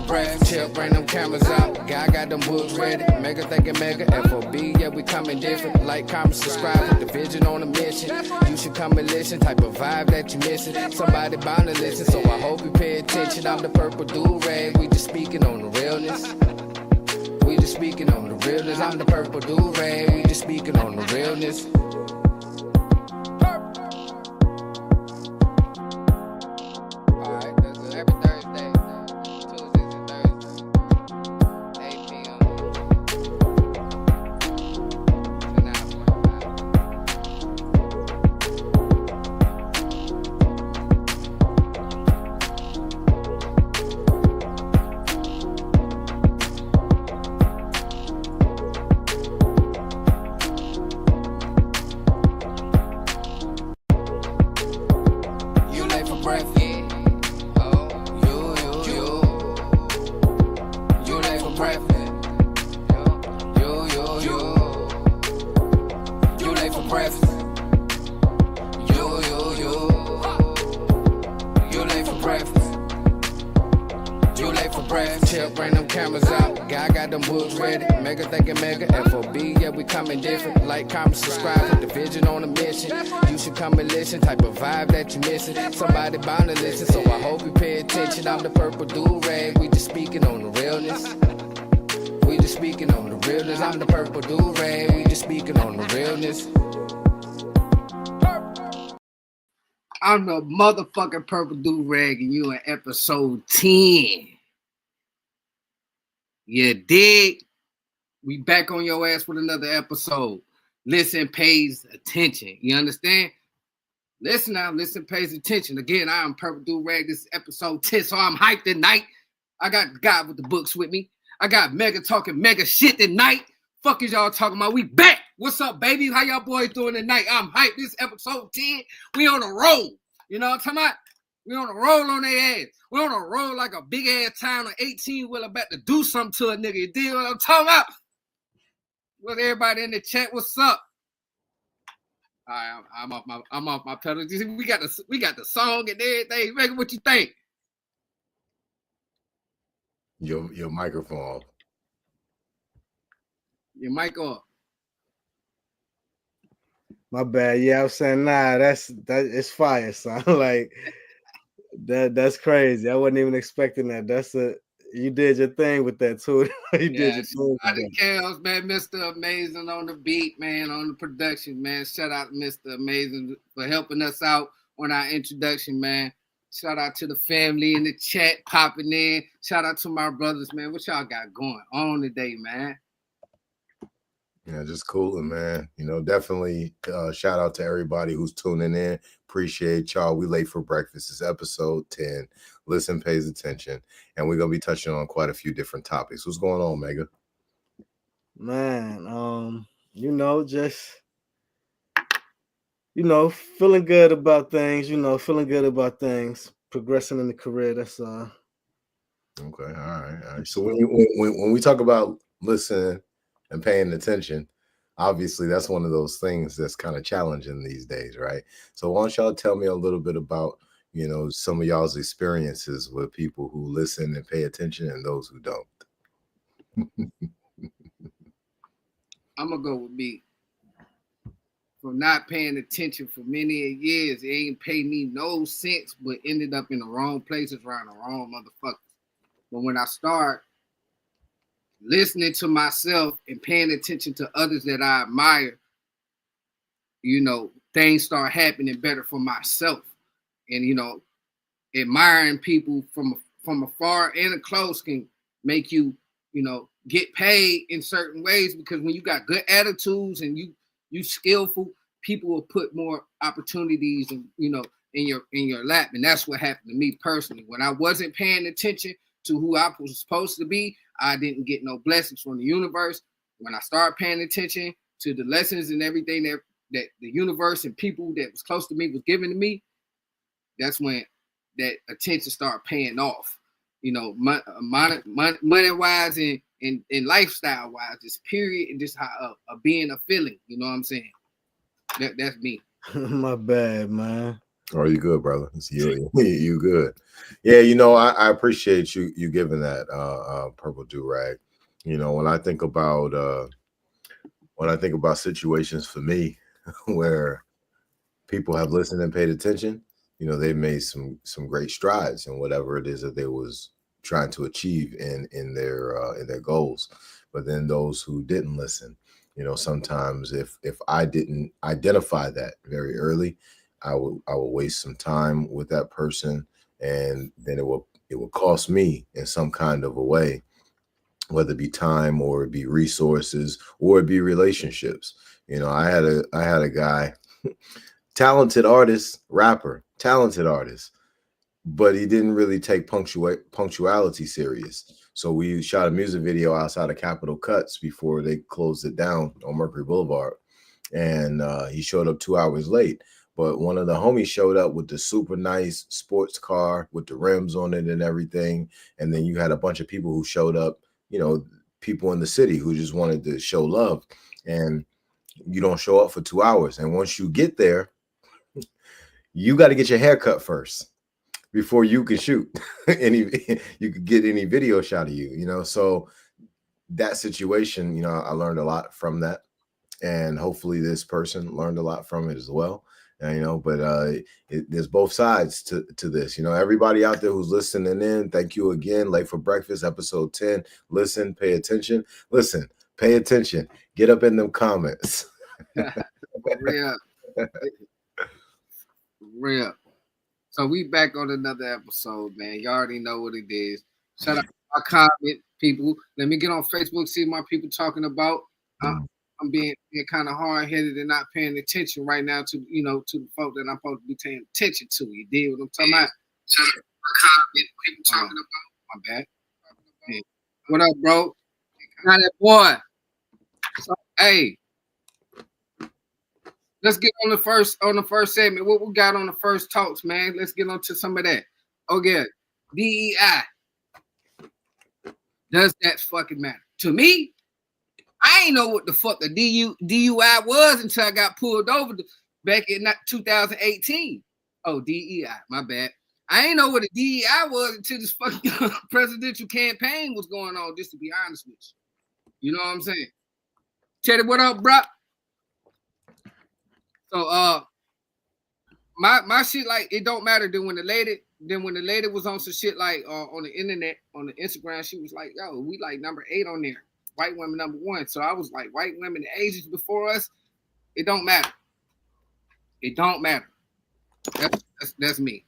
breath. Chill, bring them cameras out. Guy got them books ready. Mega thinking mega. FOB, yeah, we coming different. Like, comment, subscribe. Put the vision on a mission. You should come and listen. Type of vibe that you missing. Somebody bound to listen, so I hope you pay attention. I'm the purple do-rag. We just speaking on the realness. We just speaking on the realness. I'm the purple do-rag. We just speaking on the realness. Chill, bring them cameras out. Guy got them books ready. Mega thinking mega. FOB, yeah, we coming different. Like, comment, subscribe. Put the vision on a mission. You should come and listen. Type of vibe that you missing. Somebody bound to listen, so I hope you pay attention. I'm the purple do-rag. We just speaking on the realness. We just speaking on the realness. I'm the purple do-rag. We just speaking on the realness. I'm the motherfucking purple do-rag, and you in episode 10. You dig? We back on your ass with another episode. Listen pays attention. You understand? Listen now, listen pays attention. Again, I am Purple Do-Rag. This is episode 10, so I'm hyped tonight. I got Guy With Da Books with me. I got Mega talking mega shit tonight. Fuck is y'all talking about? We back. What's up, baby? How y'all boys doing tonight? I'm hyped. This is episode 10. We on a roll. You know what I'm talking about? We on a roll on their ass. We on a roll like a big ass town of 18 wheeler about to do something to a nigga. You dig what I'm talking about? With everybody in the chat, what's up? All right, I'm off my pedal. We got the song and everything. Make what you think. Your microphone. Your mic on. My bad. Yeah, I'm saying it's fire, son. Like that's crazy. I wasn't even expecting that. You did your thing with that too. You did your thing. Shout out to Chaos, man. Mr. Amazing on the beat, man, on the production, man. Shout out to Mr. Amazing for helping us out on our introduction, man. Shout out to the family in the chat popping in. Shout out to my brothers, man. What y'all got going on today, man? Yeah, just cooling, man. You know, definitely shout out to everybody who's tuning in. Appreciate y'all. We late for breakfast. It's episode 10. Listen pays attention. And we're going to be touching on quite a few different topics. What's going on, Mega? Man, feeling good about things, progressing in the career. That's Okay, all right. So when we talk about listening and paying attention, obviously that's one of those things that's kind of challenging these days, right? So why don't y'all tell me a little bit about, some of y'all's experiences with people who listen and pay attention and those who don't. I'm going to go with me. For not paying attention for many years, it ain't paid me no sense, but ended up in the wrong places around the wrong motherfuckers. But when I start listening to myself and paying attention to others that I admire, things start happening better for myself. And, admiring people from afar and close can make you, get paid in certain ways, because when you got good attitudes and you skillful, people will put more opportunities in your lap. And that's what happened to me personally. When I wasn't paying attention to who I was supposed to be, I didn't get no blessings from the universe. When I started paying attention to the lessons and everything that the universe and people that was close to me was giving to me, that's when that attention started paying off. Money-wise and lifestyle-wise, just period, and just how being a feeling. You know what I'm saying? That's me. My bad, man. Oh, you good, brother? You good? Yeah, you know, I appreciate you giving that purple do rag. You know, when I think about situations for me where people have listened and paid attention, you know, they've made some great strides in whatever it is that they was trying to achieve in their goals. But then those who didn't listen, you know, sometimes if I didn't identify that very early, I will waste some time with that person, and then it will cost me in some kind of a way, whether it be time or it be resources or it be relationships. You know, I had a guy, talented artist, rapper, talented artist, but he didn't really take punctuality serious. So we shot a music video outside of Capitol Cuts before they closed it down on Mercury Boulevard, and he showed up 2 hours late. But one of the homies showed up with the super nice sports car with the rims on it and everything. And then you had a bunch of people who showed up, you know, people in the city who just wanted to show love. And you don't show up for 2 hours. And once you get there, you got to get your hair cut first before you can shoot you could get any video shot of you, you know. So that situation, you know, I learned a lot from that, and hopefully this person learned a lot from it as well. And, you know, but there's both sides to this. You know, everybody out there who's listening in, thank you again. Late for Breakfast, episode 10. Listen, pay attention. Listen, pay attention. Get up in them comments. Real. Real. So we back on another episode, man. You already know what it is. Shout out to my comment people. Let me get on Facebook, see what my people talking about. I'm being kind of hard-headed and not paying attention right now to, you know, to the folk that I'm supposed to be paying attention to. You dig what I'm talking about? Shout out to my comment people talking about. My bad. Yeah. What up, bro? Now that boy. So, hey. Let's get on the first segment. What we got on the first talks, man? Let's get on to some of that. Okay, DEI. Does that fucking matter? To me, I ain't know what the fuck a DUI was until I got pulled over back in 2018. Oh, DEI, my bad. I ain't know what a DEI was until this fucking presidential campaign was going on, just to be honest with you. You know what I'm saying? Teddy, what up, bro? So my shit, like, it don't matter. Then when the lady was on some shit like on the internet, on the Instagram, she was like, yo, we like number 8 on there. White women number 1. So I was like, white women the ages before us, it don't matter. It don't matter. That's me.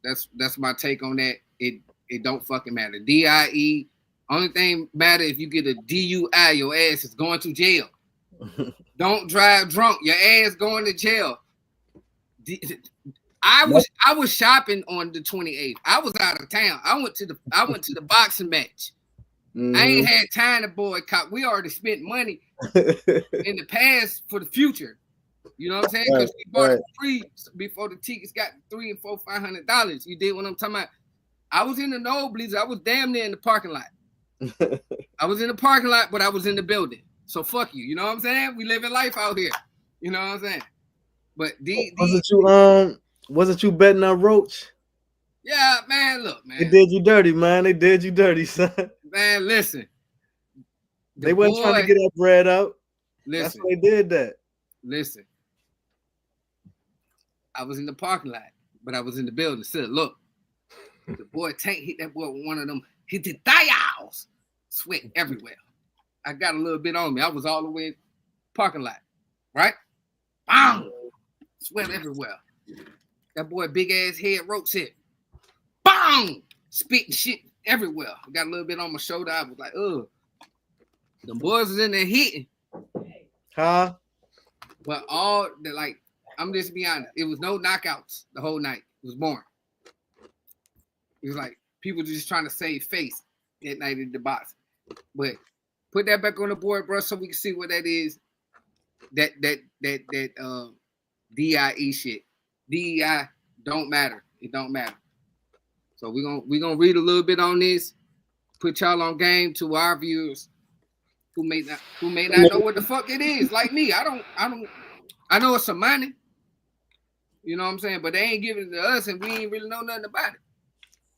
That's my take on that. It don't fucking matter. DIE, only thing matter if you get a DUI, your ass is going to jail. Don't drive drunk. Your ass going to jail. I was shopping on the 28th. I was out of town. I went to the boxing match. Mm-hmm. I ain't had time to boycott. We already spent money in the past for the future. You know what I'm saying? Because we bought it free before the tickets got $300 and $400, $500. You did what I'm talking about. I was in the nosebleeds. I was damn near in the parking lot. I was in the parking lot, but I was in the building. So fuck you. You know what I'm saying? We living life out here. You know what I'm saying? But wasn't you betting on Roach? Yeah, man. Look, man. They did you dirty, man. They did you dirty, son. Man, listen. They wasn't trying to get that bread out. Listen. That's why they did that. Listen. I was in the parking lot, but I was in the building. Still, look. The boy Tank hit that boy with one of them. He did dials. Sweat everywhere. I got a little bit on me. I was all the way in the parking lot. Right? Bam! Sweat everywhere. That boy big ass head Roach hit. Bang! Spitting shit everywhere. I got a little bit on my shoulder. I was like, ugh. The boys was in there hitting. Huh? But all the, like, I'm just be honest. It was no knockouts the whole night. It was boring. It was like people just trying to save face that night in the box. But put that back on the board, bro, so we can see what that is. That DIE shit. DEI don't matter. It don't matter. So we're gonna read a little bit on this. Put y'all on game to our viewers who may not know what the fuck it is. Like me, I know it's some money. You know what I'm saying? But they ain't giving it to us, and we ain't really know nothing about it.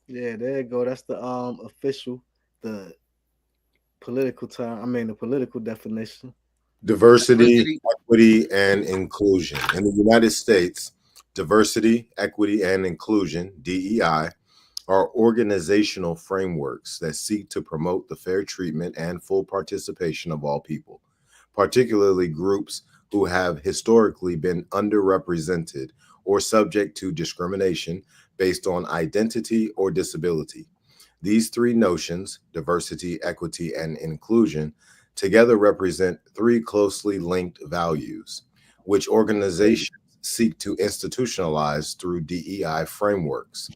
Yeah, there you go. That's the official, the political term. I mean, the political definition. Diversity, equity, and inclusion. In the United States, diversity, equity, and inclusion, DEI, are organizational frameworks that seek to promote the fair treatment and full participation of all people, particularly groups who have historically been underrepresented or subject to discrimination based on identity or disability. These three notions, diversity, equity, and inclusion, together represent three closely linked values, which organizations seek to institutionalize through DEI frameworks.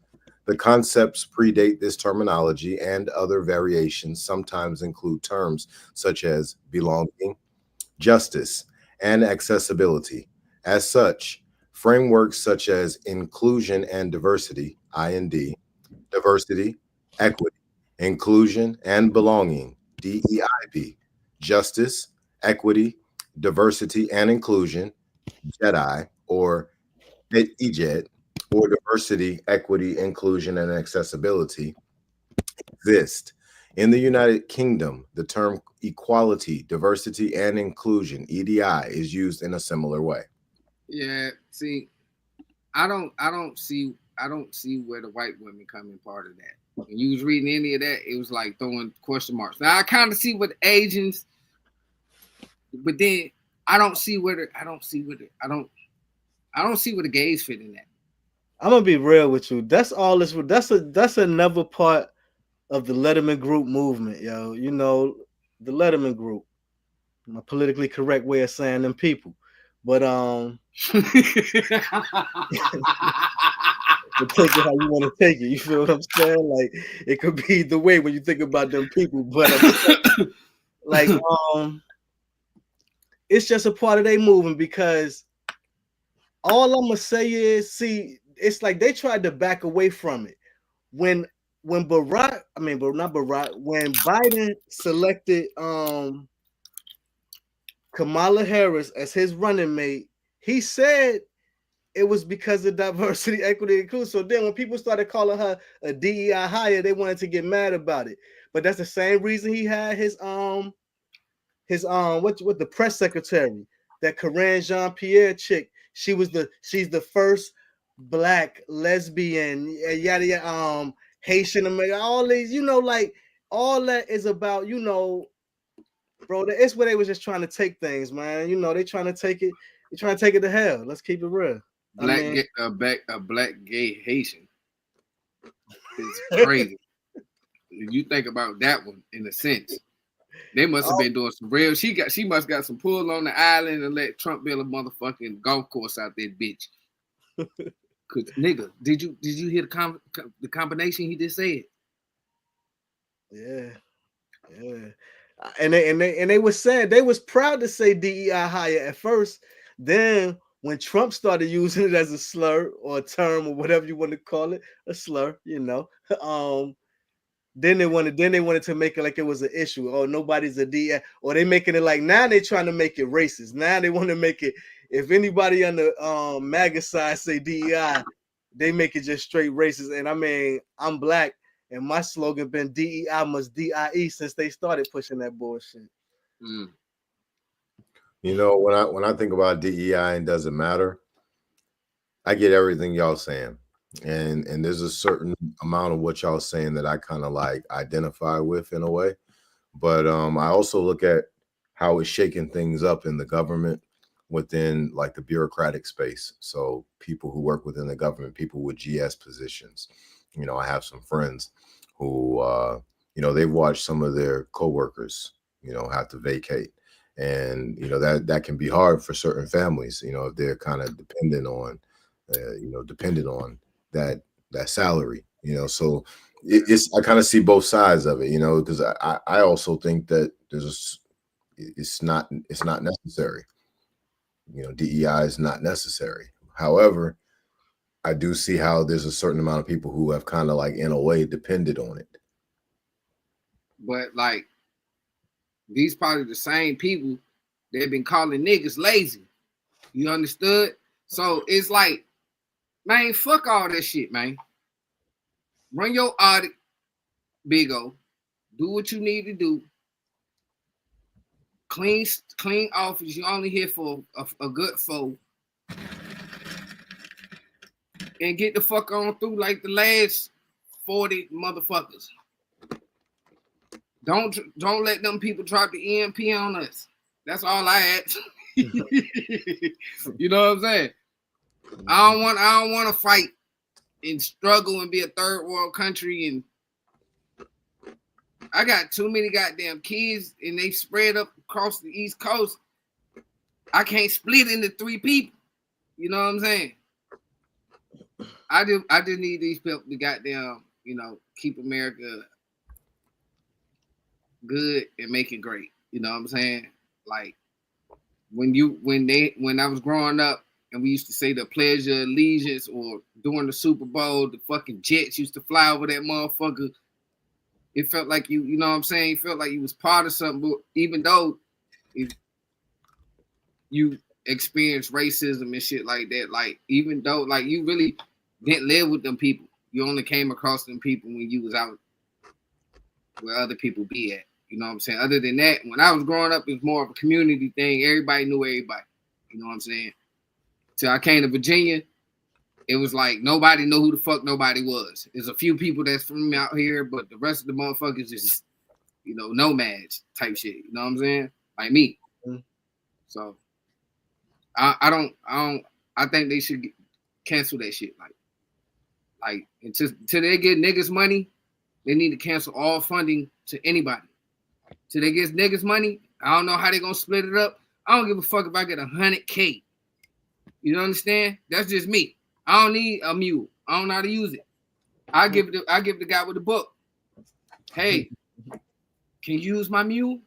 The concepts predate this terminology, and other variations sometimes include terms such as belonging, justice, and accessibility. As such, frameworks such as inclusion and diversity, IND, diversity, equity, inclusion, and belonging, DEIB, justice, equity, diversity, and inclusion, JEDI, or EJED, or diversity, equity, inclusion, and accessibility, exist. In the United Kingdom, the term equality, diversity, and inclusion, EDI, is used in a similar way. Yeah, see, I don't see where the white women come in part of that. When you was reading any of that, it was like throwing question marks. Now I kind of see what Asians, but then I don't see where the gays fit in that. I'm gonna be real with you. That's all this. That's another part of the Letterman Group movement, yo. You know, the Letterman Group. My politically correct way of saying them people, but take it how you want to take it. You feel what I'm saying? Like it could be the way when you think about them people, but like it's just a part of their movement because all I'm gonna say is, see, it's like they tried to back away from it when Barack, I mean, but not Barack, when Biden selected Kamala Harris as his running mate, he said it was because of diversity, equity, and inclusion. So then when people started calling her a DEI hire, they wanted to get mad about it. But that's the same reason he had his what the press secretary, that Corinne Jean-Pierre chick. She's the first black lesbian, yada yada, Haitian American, all these, you know, like all that is about, you know, bro, it's where they was just trying to take things, man. You know, they're trying to take it to hell. Let's keep it real. A black gay Haitian is crazy. You think about that one in a sense. They must have been doing some real. She must got some pull on the island and let Trump build a motherfucking golf course out there, bitch. Cause nigga, did you hear the combination he just said? Yeah. And they was saying they was proud to say DEI hire at first. Then when Trump started using it as a slur or a term or whatever you want to call it, a slur, you know, then they wanted to make it like it was an issue. Oh, nobody's a DEI, or they making it like now they trying to make it racist. Now they want to make it, if anybody on the MAGA side say DEI, they make it just straight racist. And I mean, I'm black. And my slogan been DEI must DIE since they started pushing that bullshit. Mm. You know, when I think about DEI and doesn't matter, I get everything y'all saying. And there's a certain amount of what y'all saying that I kind of like identify with in a way. But I also look at how it's shaking things up in the government within like the bureaucratic space. So people who work within the government, people with GS positions. You know, I have some friends who, you know, they've watched some of their coworkers, you know, have to vacate. And, you know, that can be hard for certain families, you know, if they're kind of dependent on that salary, you know. So I kind of see both sides of it, you know, because I also think that it's not necessary. You know, DEI is not necessary. However, I do see how there's a certain amount of people who have kind of like in a way depended on it. But like these probably the same people they've been calling niggas lazy. You understood? So it's like Man, fuck all that shit, man. Run your audit, Big O. Do what you need to do. Clean office. You only here for a good foe. And get the fuck on through like the last 40 motherfuckers. Don't let them people drop the EMP on us. That's all I ask. You know what I'm saying? I don't want to fight and struggle and be a third world country, and I got too many goddamn kids and they spread up across the East Coast. I can't split into 3 people. You know what I'm saying? I just need these people to goddamn, keep America good and make it great. You know what I'm saying? Like when I was growing up and we used to say the Pledge of Allegiance, or during the Super Bowl, the fucking jets used to fly over that motherfucker. It felt like you know what I'm saying? It felt like you was part of something, but even though you experienced racism and shit like that, like even though like you really didn't live with them people, you only came across them people when you was out where other people be at. You know what I'm saying? Other than that, when I was growing up, it was more of a community thing. Everybody knew everybody. You know what I'm saying? Till I came to Virginia, it was like nobody knew who the fuck nobody was. There's a few people that's from out here, but the rest of the motherfuckers is, nomads type shit. You know what I'm saying? Like me. Mm-hmm. So I think they should cancel that shit. Like until they get niggas money, they need to cancel all funding to anybody. Till they get niggas money, I don't know how they gonna split it up. I don't give a fuck if I get $100K. You understand? That's just me. I don't need a mule. I don't know how to use it. I give the guy with the book. Hey, can you use my mule?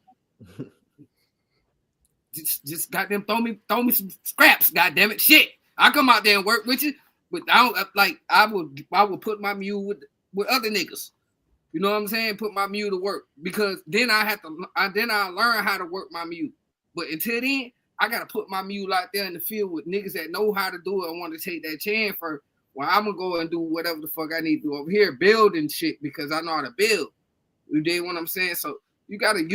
Just goddamn throw me some scraps, goddamn it. Shit. I come out there and work with you, but I would put my mule with other niggas. You know what I'm saying? Put my mule to work, because then I learn how to work my mule. But until then, I gotta put my mule out there in the field with niggas that know how to do it and want to take that chance for. Well, I'm gonna go and do whatever the fuck I need to do over here, building shit, because I know how to build. You dig what I'm saying? So you gotta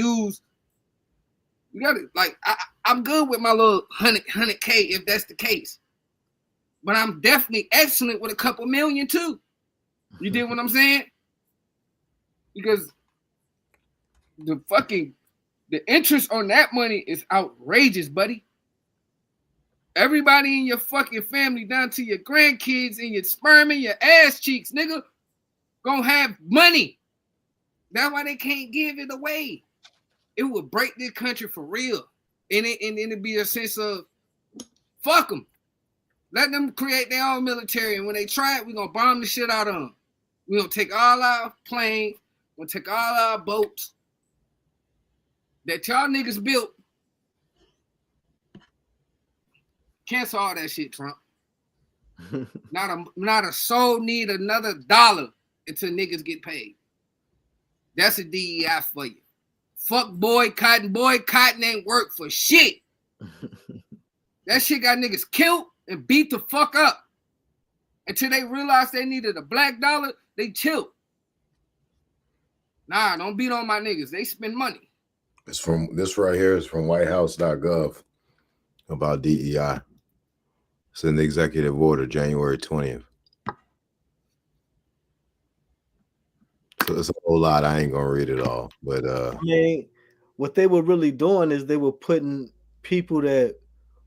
I'm good with my little 100K if that's the case. But I'm definitely excellent with a couple million too. You dig what I'm saying? Because the interest on that money is outrageous, buddy. Everybody in your fucking family, down to your grandkids and your sperm and your ass cheeks, nigga, gonna have money. That's why they can't give it away. It would break this country for real. And it'd be a sense of, fuck them. Let them create their own military. And when they try it, we're gonna bomb the shit out of them. We're gonna take all our planes, we're gonna take all our boats that y'all niggas built. Cancel all that shit, Trump. Not a soul need another dollar until niggas get paid. That's a DEI for you. Fuck boycotting. Boycotting ain't work for shit. That shit got niggas killed and beat the fuck up. Until they realized they needed a black dollar, they chilled. Nah, don't beat on my niggas. They spend money. This right here is from whitehouse.gov about DEI. It's in the executive order, January 20th. So it's a whole lot. I ain't gonna read it all, but I mean, what they were really doing is they were putting people that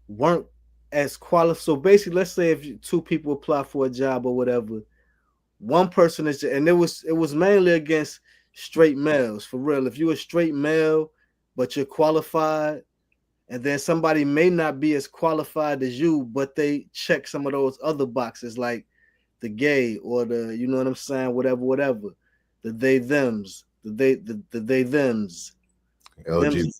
weren't as qualified. So basically, let's say if 2 people apply for a job or whatever, one person is, and it was mainly against straight males, for real. If you're a straight male but you're qualified, and then somebody may not be as qualified as you, but they check some of those other boxes, like the gay or the, you know what I'm saying, whatever. The they thems. LGBT.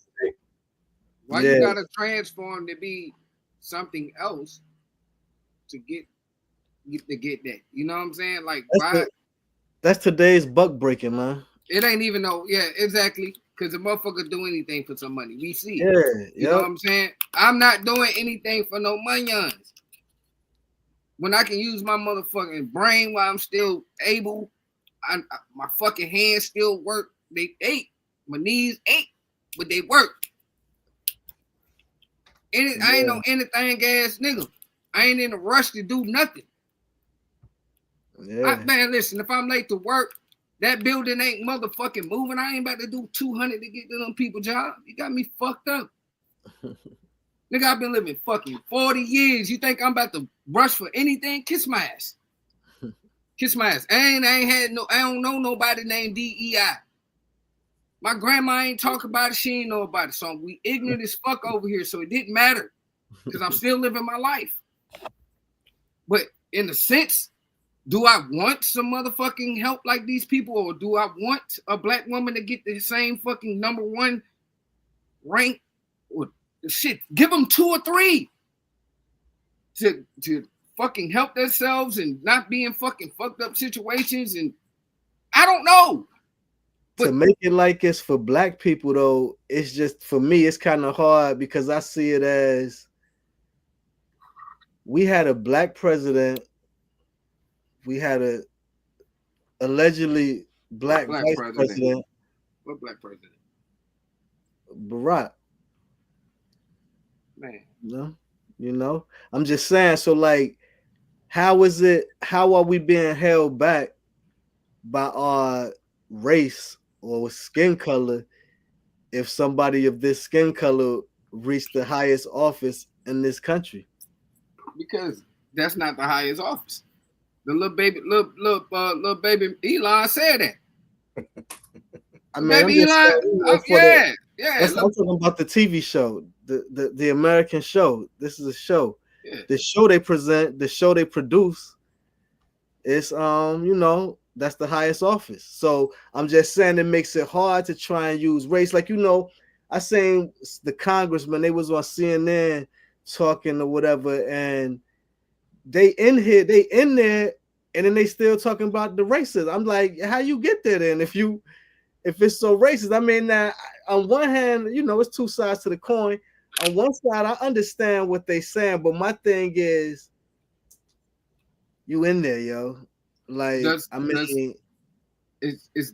Why you gotta transform to be something else to get that? You know what I'm saying? Like that's today's buck breaking, man. It ain't even exactly. Because the motherfucker do anything for some money. We see it. Yeah, you know what I'm saying? I'm not doing anything for no monions. when I can use my motherfucking brain while I'm still able. My fucking hands still work. They ache. My knees ache, but they work. I ain't no anything ass nigga. I ain't in a rush to do nothing. Yeah. Man, listen, if I'm late to work, that building ain't motherfucking moving. I ain't about to do 200 to get to them people job. You got me fucked up. Nigga, I've been living fucking 40 years. You think I'm about to rush for anything? Kiss my ass. Kiss my ass. I don't know nobody named DEI. My grandma ain't talk about it. She ain't know about it. So we ignorant as fuck over here. So it didn't matter because I'm still living my life. But in a sense, do I want some motherfucking help like these people, or do I want a black woman to get the same fucking number one rank? Or shit, give them 2 or 3 to fucking help themselves and not be in fucking fucked up situations. And I don't know. But to make it like it's for black people, though, it's just, for me, it's kind of hard because I see it as we had a black president, we had a allegedly black vice president. What black president? Barack. Man. You know, I'm just saying, so like, how are we being held back by our race or skin color if somebody of this skin color reached the highest office in this country? Because that's not the highest office. The little baby Elon said that. I mean, baby Elon, yeah. I'm talking about the TV show, the American show. This is a show. Yeah. The show they present, the show they produce, it's you know, that's the highest office. So I'm just saying it makes it hard to try and use race. Like, you know, I seen the congressman, they was on CNN talking or whatever, and they in there, and then they still talking about the racism. I'm like, how you get there then if it's so racist? I mean, now on one hand, you know, it's 2 sides to the coin. On one side, I understand what they saying, but my thing is, you in there, yo. Like, is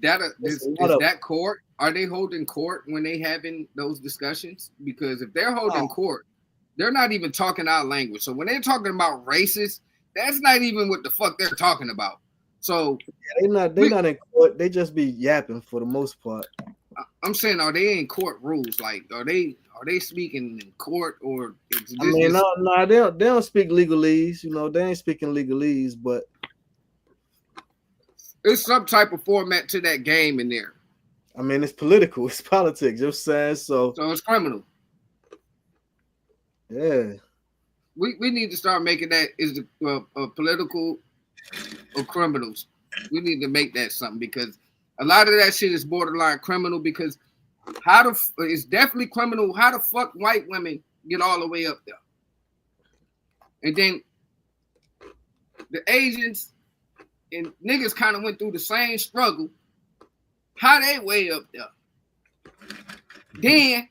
that court? Are they holding court when they having those discussions? Because if they're holding court, they're not even talking our language. So when they're talking about racist, that's not even what the fuck they're talking about. So they're not in court. They just be yapping for the most part. I'm saying, are they in court rules? Like, are they speaking in court, or? No, they don't speak legalese. You know, they ain't speaking legalese, but it's some type of format to that game in there. I mean, it's political. It's politics. You're saying so. So it's criminal. Yeah. We need to start making that is political or criminals. We need to make that something, because a lot of that shit is borderline criminal. Because it's definitely criminal. How the fuck white women get all the way up there, and then the Asians and niggas kind of went through the same struggle. How they way up there? Then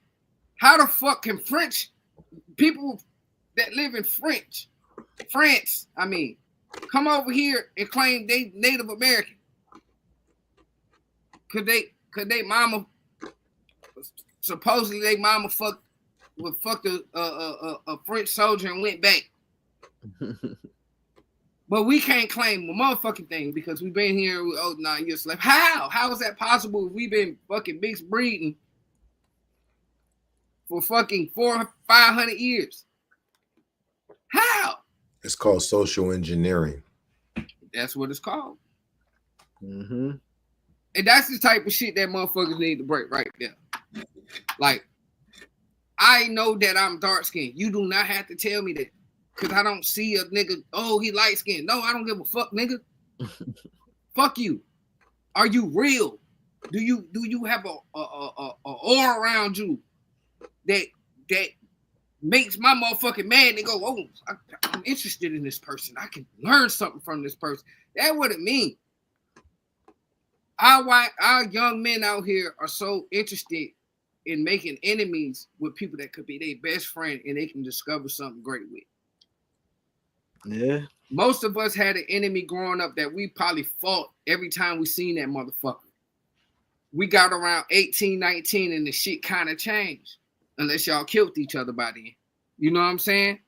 how the fuck can French people that live in France, come over here and claim they Native American? Could they mama, supposedly they mama fucked a French soldier and went back? But we can't claim a motherfucking thing because we've been here 9 years left. How is that possible if we've been fucking mixed breeding for fucking 400-500 years? How? It's called social engineering. That's what it's called. Mm-hmm. And that's the type of shit that motherfuckers need to break right there. Like, I know that I'm dark skinned. You do not have to tell me that. Because I don't see a nigga, he light skinned. No, I don't give a fuck, nigga. Fuck you. Are you real? Do you have a aura around you that makes my motherfucking man? They go, I'm interested in this person. I can learn something from this person. That's what it means. Our young men out here are so interested in making enemies with people that could be their best friend and they can discover something great with. Yeah. Most of us had an enemy growing up that we probably fought every time we seen that motherfucker. We got around 18, 19 and the shit kind of changed. Unless y'all killed each other by then. You know what I'm saying?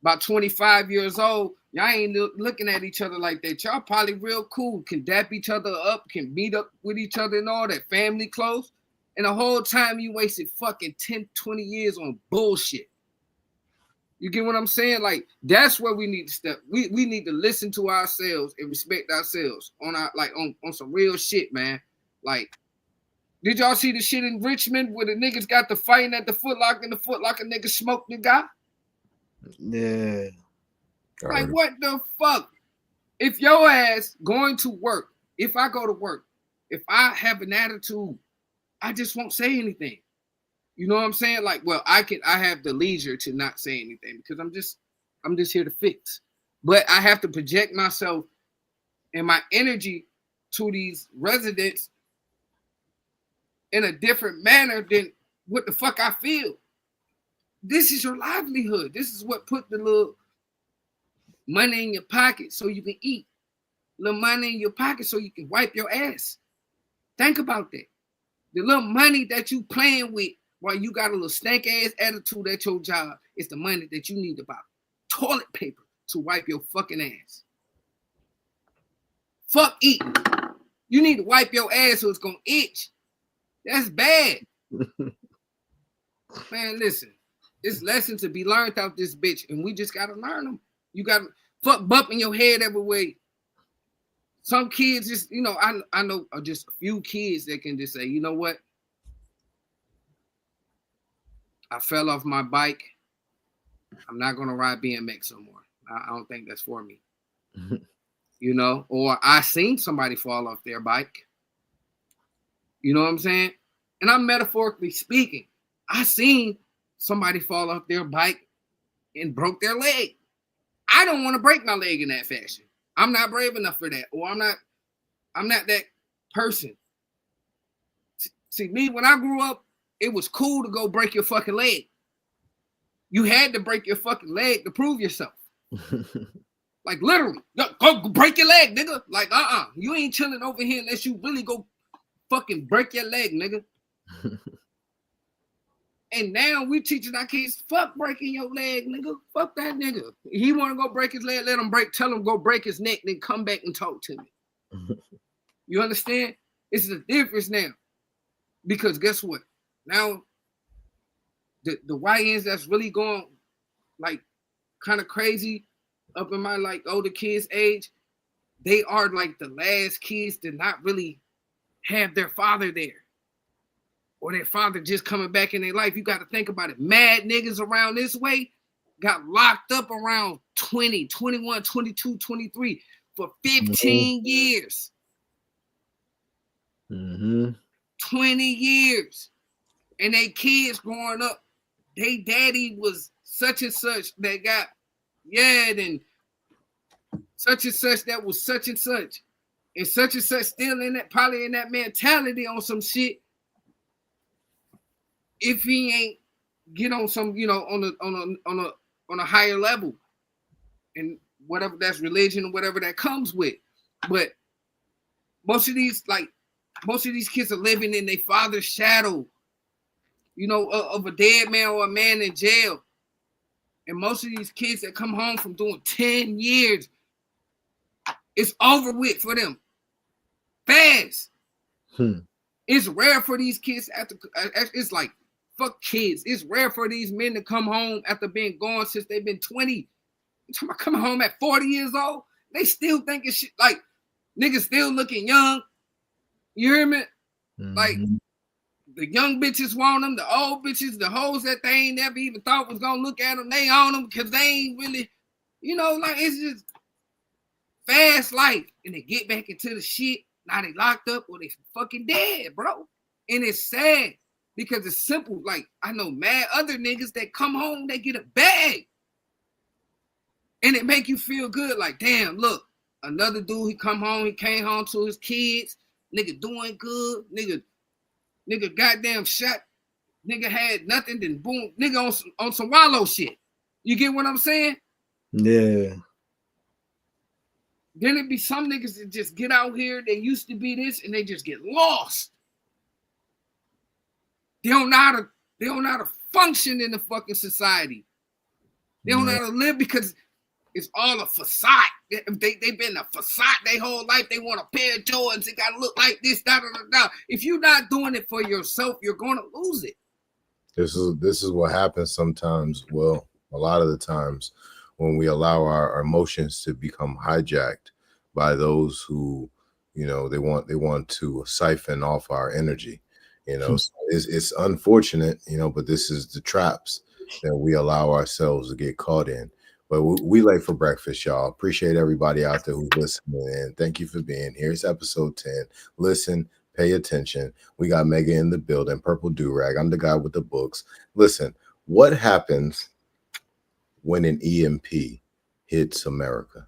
About 25 years old, y'all ain't looking at each other like that. Y'all probably real cool, can dap each other up, can meet up with each other and all that, family close. And the whole time you wasted fucking 10, 20 years on bullshit. You get what I'm saying? Like, that's where we need to step. We need to listen to ourselves and respect ourselves on our on some real shit, man. Like, did y'all see the shit in Richmond where the niggas got the fighting at the Foot Locker and the Foot Locker nigga smoked the guy? Yeah. Like, what the fuck? If your ass going to work, if I go to work, if I have an attitude, I just won't say anything. You know what I'm saying? Like, well, I have the leisure to not say anything because I'm just here to fix. But I have to project myself and my energy to these residents in a different manner than what the fuck I feel. This is your livelihood. This is what put the little money in your pocket so you can eat. Little money in your pocket so you can wipe your ass. Think about that. The little money that you playing with while you got a little stank ass attitude at your job is the money that you need to buy toilet paper to wipe your fucking ass. Fuck eating. You need to wipe your ass so it's gonna itch. That's bad. Man, listen. It's lessons to be learned out this bitch, and we just gotta learn them. You gotta fuck bumping your head every way. Some kids just, you know, I know just a few kids that can just say, you know what? I fell off my bike. I'm not gonna ride BMX no more. I don't think that's for me. You know, or I seen somebody fall off their bike. You know what I'm saying? And I'm metaphorically speaking. I seen somebody fall off their bike and broke their leg. I don't want to break my leg in that fashion. I'm not brave enough for that. Or I'm not that person. See, me, when I grew up, it was cool to go break your fucking leg. You had to break your fucking leg to prove yourself. Like, literally. Go break your leg, nigga. Like, you ain't chilling over here unless you really go fucking break your leg, nigga. And now we teaching our kids, fuck breaking your leg, nigga. Fuck that nigga. He want to go break his leg, let him break, tell him go break his neck, then come back and talk to me. You understand? It's the difference now. Because guess what? Now, the YNs that's really going, like, kind of crazy up in my, like, older kids' age, they are, like, the last kids to not really have their father there. Or their father just coming back in their life. You got to think about it. Mad niggas around this way got locked up around 20, 21, 22, 23 for 15 years. 20 years. And they kids growing up, they daddy was such and such that got, then such and such that was such and such. And such still in that, probably in that mentality on some shit. If he ain't get on some, you know, on a higher level, and whatever that's religion or whatever that comes with, but most of these kids are living in their father's shadow, you know, of a dead man or a man in jail, and most of these kids that come home from doing 10 years, it's over with for them, fast. It's rare for these kids it's like. Fuck kids. It's rare for these men to come home after being gone since they've been 20. Coming home at 40 years old. They still thinking shit like niggas still looking young. You hear me? Like the young bitches want them, the old bitches, the hoes that they ain't never even thought was gonna look at them, they on them because they ain't really, you know, like it's just fast life. And they get back into the shit. Now they locked up or they fucking dead, bro. And it's sad. Because it's simple. Like, I know mad other niggas that come home, they get a bag. And it make you feel good. Like, damn, look, another dude, he come home, he came home to his kids. Nigga doing good. Nigga goddamn shot. Nigga had nothing, then boom. Nigga on some wallow shit. You get what I'm saying? Yeah. Then it be some niggas that just get out here, they used to be this, and they just get lost. They don't know how to function in the fucking society. They don't know how to live because it's all a facade. They've been a facade their whole life. They want a pair of Jordans. It gotta look like this, da da da da. If you're not doing it for yourself, you're gonna lose it. This is what happens sometimes. Well, a lot of the times when we allow our emotions to become hijacked by those who, you know, they want to siphon off our energy. You know, so it's unfortunate, you know, but this is the traps that we allow ourselves to get caught in. But we late for breakfast, y'all. Appreciate everybody out there who's listening, and thank you for being here. It's episode 10. Listen, pay attention. We got Mega in the building, Purple Do-Rag. I'm the guy with the books. Listen, what happens when an EMP hits America?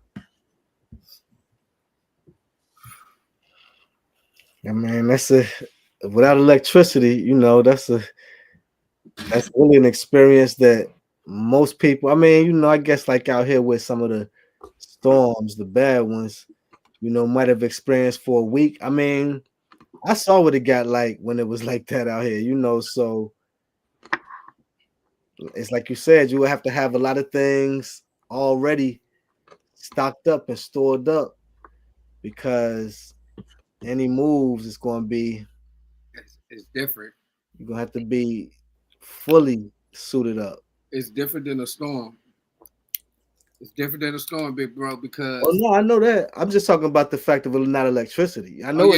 I mean, without electricity, you know, that's really an experience that most people, I mean, you know, I guess like out here with some of the storms, the bad ones, you know, might have experienced for a week. I mean, I saw what it got like when it was like that out here, you know, so it's like you said, you would have to have a lot of things already stocked up and stored up, because any moves is going to be, it's different. You're going to have to be fully suited up. It's different than a storm. It's different than a storm, big bro, because... Oh, no, I know that. I'm just talking about the fact of not electricity. I know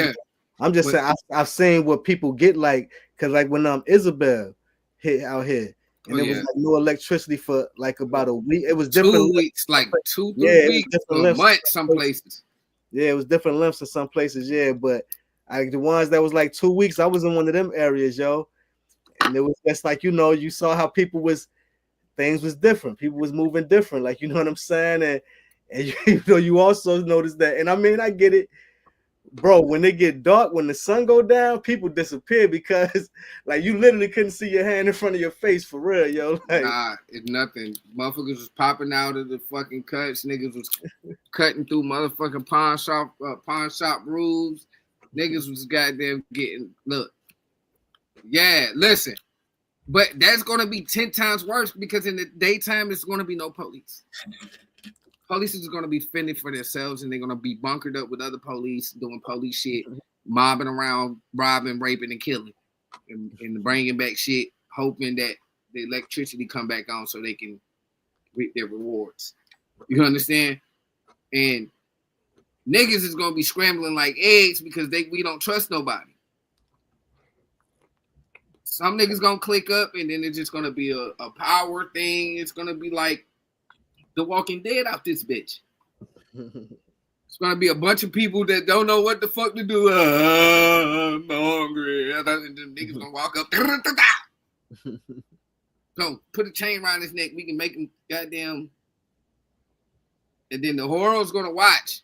I'm just saying I've seen what people get like, because like when Isabel hit out here, and it was like no electricity for like about a week. It was different 2 weeks, like 2 weeks, a month, some places. Yeah, it was different lengths in some places, but the ones that was like 2 weeks, I was in one of them areas, yo. And it was just like, you know, you saw how things was different. People was moving different, like, you know what I'm saying? And you know, you also noticed that. And I mean, I get it, bro. When it get dark, when the sun go down, people disappear, because like you literally couldn't see your hand in front of your face, for real, yo. Like, nah, it's nothing. Motherfuckers was popping out of the fucking cuts. Niggas was cutting through motherfucking pawn shop roofs. Niggas was goddamn getting, look. Yeah, listen. But that's going to be 10 times worse, because in the daytime, it's going to be no police. Police is going to be fending for themselves, and they're going to be bunkered up with other police, doing police shit, mobbing around, robbing, raping, and killing, and bringing back shit, hoping that the electricity come back on so they can reap their rewards. You understand? And niggas is going to be scrambling like eggs because we don't trust nobody. Some niggas gonna click up, and then it's just gonna be a power thing. It's gonna be like The Walking Dead out this bitch. It's gonna be a bunch of people that don't know what the fuck to do. I'm hungry. And the niggas gonna walk up. So put a chain around his neck. We can make him goddamn. And then the horror's gonna watch.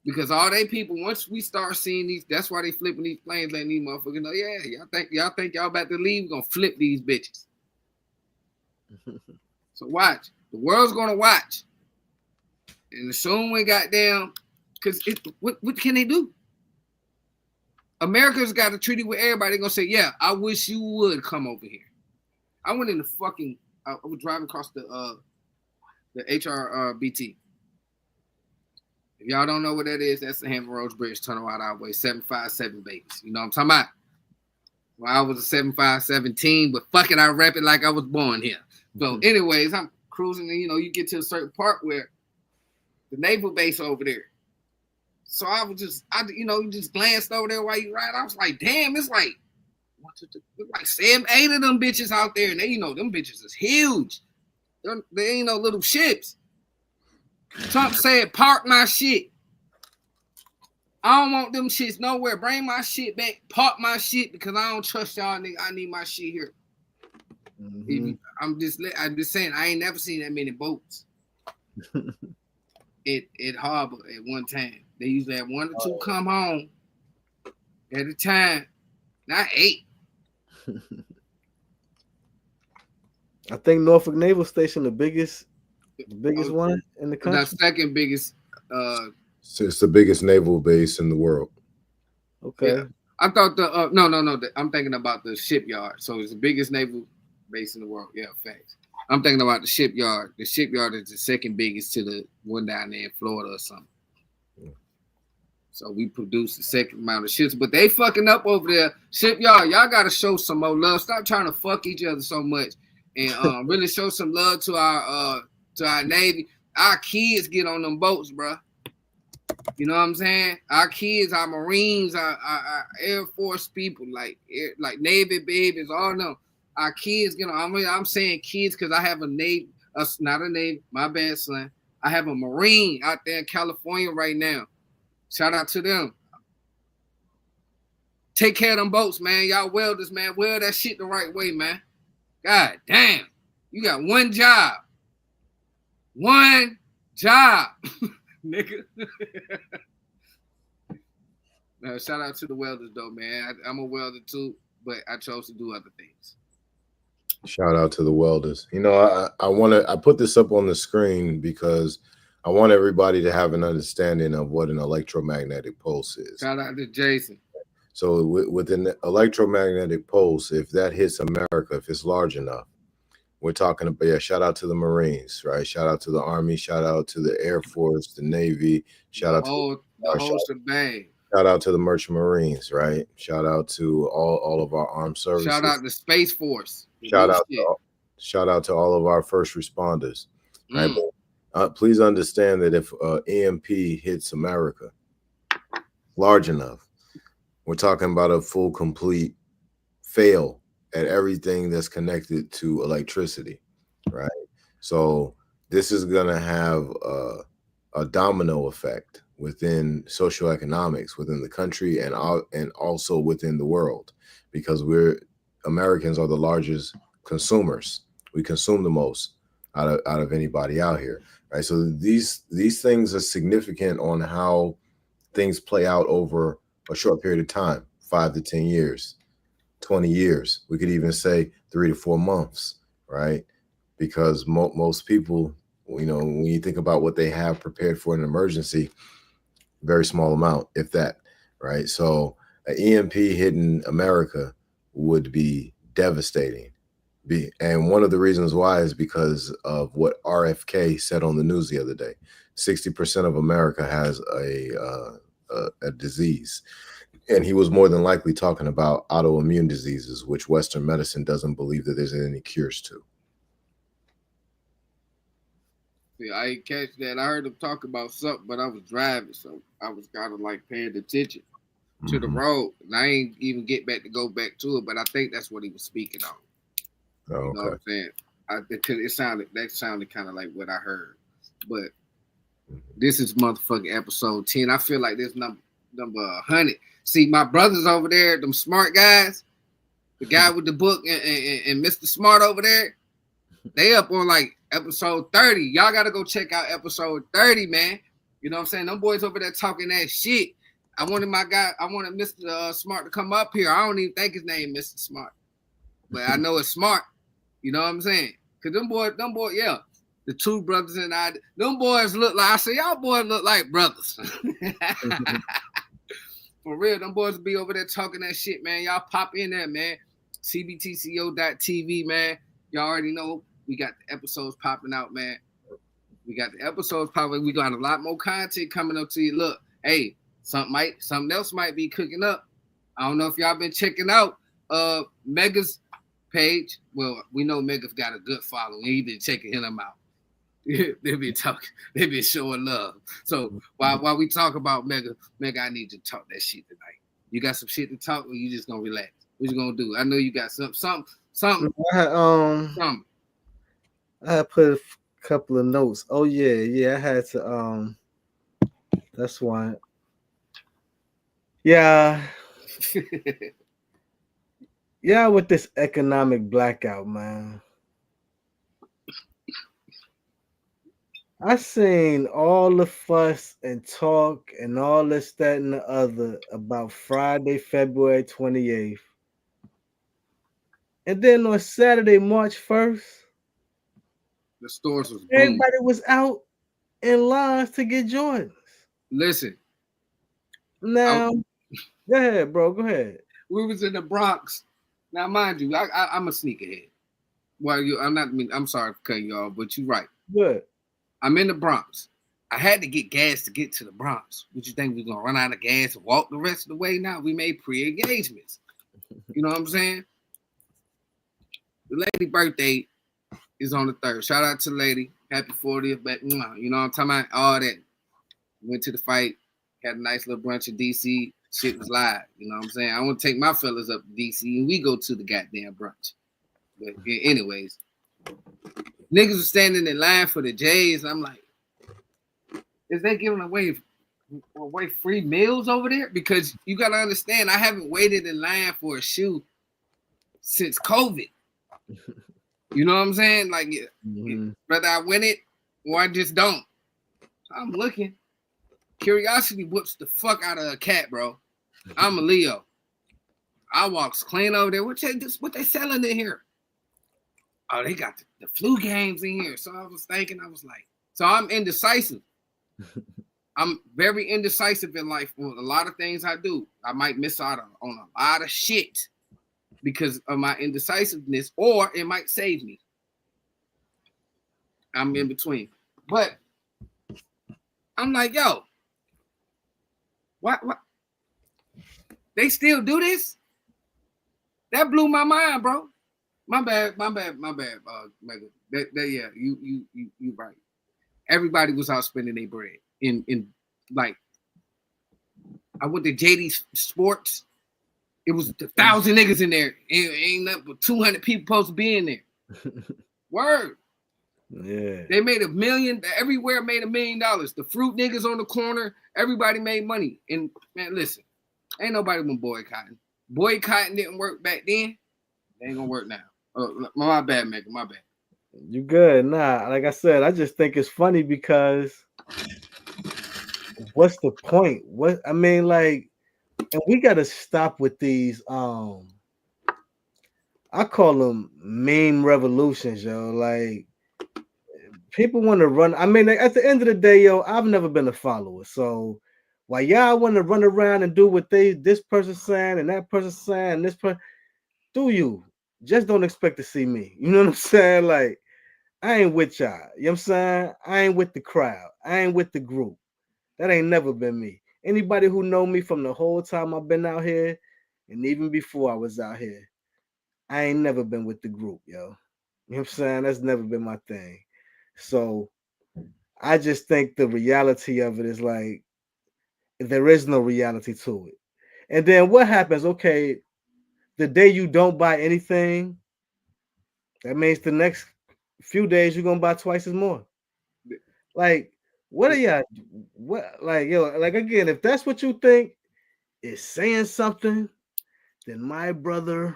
Because all they people, once we start seeing these, that's why they flipping these planes, letting these motherfuckers know, y'all think y'all about to leave, we're gonna flip these bitches. So watch. The world's gonna watch. And soon we goddamn, because what can they do? America's got a treaty with everybody. They're gonna say, yeah, I wish you would come over here. I went in the fucking, I was driving across the HRBT. If y'all don't know what that is, that's the Hampton Roads Bridge Tunnel out our way, 757 babies. You know what I'm talking about? Well, I was a 7517, but fuck it, I rap it like I was born here. So anyways, I'm cruising, and you know, you get to a certain part where the naval base over there. So I was just, you just glanced over there while you ride. I was like, damn, it's like 7, 8 of them bitches out there, and they, them bitches is huge. They ain't no little ships. Trump said, park my shit. I don't want them shits nowhere. Bring my shit back. Park my shit, because I don't trust y'all. I need my shit here. Mm-hmm. I'm just saying, I ain't never seen that many boats at harbor at one time. They usually have 1 or 2 come home at a time, not 8. I think Norfolk Naval Station, the biggest one in the country. The second biggest So it's the biggest naval base in the world. Okay. Yeah. I thought no. I'm thinking about the shipyard. So it's the biggest naval base in the world. Yeah, facts. I'm thinking about the shipyard. The shipyard is the second biggest to the one down there in Florida or something. So we produce the second amount of ships, but they fucking up over there. Shipyard, y'all gotta show some more love. Stop trying to fuck each other so much, and really show some love to our Navy. Our kids get on them boats, bro. You know what I'm saying? Our kids, our Marines, our Air Force people, like Navy babies, all them. Our kids get on. I'm saying kids because I have a Navy, not a Navy. My bad, son. I have a Marine out there in California right now. Shout out to them. Take care of them boats, man. Y'all welders, man. Weld that shit the right way, man. God damn. You got one job. One job. Nigga. No, shout out to the welders, though, man. I'm a welder, too, but I chose to do other things. Shout out to the welders. You know, I put this up on the screen because I want everybody to have an understanding of what an electromagnetic pulse is. Shout out to Jason. So with an electromagnetic pulse, if that hits America, if it's large enough, we're talking about, shout out to the Marines, right? Shout out to the Army, shout out to the Air Force, the Navy, shout out to the whole shebang. Shout out to the Merchant Marines, right? Shout out to all of our armed services. Shout out to Space Force. Shout out to all of our first responders. Right? But, please understand that if EMP hits America large enough, we're talking about a full, complete fail at everything that's connected to electricity, right? So this is going to have a domino effect within socioeconomics, within the country, and also within the world, because Americans are the largest consumers. We consume the most out of anybody out here, right? So these things are significant on how things play out over a short period of time, 5 to 10 years, 20 years. We could even say 3 to 4 months, right? Because most people, you know, when you think about what they have prepared for an emergency, very small amount, if that, right? So an EMP hitting America would be devastating. And one of the reasons why is because of what RFK said on the news the other day. 60% of America has a disease. And he was more than likely talking about autoimmune diseases, which Western medicine doesn't believe that there's any cures to. See, I ain't catch that. I heard him talk about something, but I was driving, so I was kind of like paying attention to the road. And I ain't even go back to it, but I think that's what he was speaking on. Oh, okay. You know what I'm saying? That sounded kind of like what I heard. But this is motherfucking episode 10. I feel like this number 100. See, my brothers over there, them smart guys, the guy with the book and Mr. Smart over there, they up on like episode 30. Y'all got to go check out episode 30, man. You know what I'm saying? Them boys over there talking that shit. I wanted Mr. Smart to come up here. I don't even think his name Mr. Smart. But I know it's Smart. You know what I'm saying? Because them boys, yeah. The two brothers and I, them boys look like, I say, y'all boys look like brothers. For real, them boys be over there talking that shit, man. Y'all pop in there, man. CBTCO.TV, man. Y'all already know we got the episodes popping out, man. We got the episodes popping. We got a lot more content coming up to you. Look, hey, something else might be cooking up. I don't know if y'all been checking out Mega's page. Well, we know Mega's got a good following. He been checking him out. They be talking, they be showing love. So while we talk about Mega, I need to talk that shit tonight. You got some shit to talk, or you just gonna relax? What you gonna do? I know you got something. I had put a couple of notes. Oh yeah, I had to that's one. Yeah. Yeah, with this economic blackout, man. I seen all the fuss and talk and all this, that, and the other about Friday, February 28th. And then on Saturday, March 1st, the stores was booming. Everybody was out in lines to get Jordans. Listen. Now, go ahead, bro. Go ahead. We was in the Bronx. Now, mind you, I'm a sneakerhead. Well, I'm sorry for cutting you off, but you're right. Good. I'm in the Bronx. I had to get gas to get to the Bronx. Would you think we was gonna run out of gas and walk the rest of the way? Now we made pre-engagements. You know what I'm saying? The lady birthday is on the 3rd. Shout out to the lady. Happy 40th. But you know what I'm talking about? All that. Went to the fight. Had a nice little brunch in DC. Shit was live. You know what I'm saying? I want to take my fellas up to DC and we go to the goddamn brunch. But anyways, niggas were standing in line for the J's. I'm like, is they giving away free meals over there? Because you got to understand, I haven't waited in line for a shoe since COVID. You know what I'm saying? Like, whether I win it or I just don't. I'm looking. Curiosity whips the fuck out of a cat, bro. I'm a Leo. I walks clean over there. What they selling in here? Oh, they got the flu games in here. So I was thinking, so I'm indecisive. I'm very indecisive in life. Well, a lot of things I do, I might miss out on a lot of shit because of my indecisiveness, or it might save me. I'm in between. But I'm like, yo, what? They still do this? That blew my mind, bro. My bad, Megan. Yeah, you right. Everybody was out spending their bread. In like, I went to JD Sports. It was 1,000 niggas in there. Ain't nothing but 200 people supposed to be in there. Word. Yeah. They made $1 million. Everywhere made $1 million. The fruit niggas on the corner, everybody made money. And man, listen, ain't nobody been boycotting. Boycotting didn't work back then. It ain't gonna work now. My bad, Megan. My bad. You good? Nah, like I said, I just think it's funny because what's the point? What I mean, like, and we gotta stop with these. I call them meme revolutions, yo. Like, people want to run. I mean, at the end of the day, yo, I've never been a follower. So while y'all want to run around and do what this person's saying and that person's saying and this person, do you? Just don't expect to see me. You know what I'm saying? Like, I ain't with y'all. You know what I'm saying? I ain't with the crowd. I ain't with the group. That ain't never been me. Anybody who know me from the whole time I've been out here, and even before I was out here, I ain't never been with the group, yo. You know what I'm saying? That's never been my thing. So I just think the reality of it is like, there is no reality to it. And then what happens? Okay, the day you don't buy anything, that means the next few days you're gonna buy twice as more. Like, what are y'all? What, like, yo, like, again, if that's what you think is saying something, then my brother,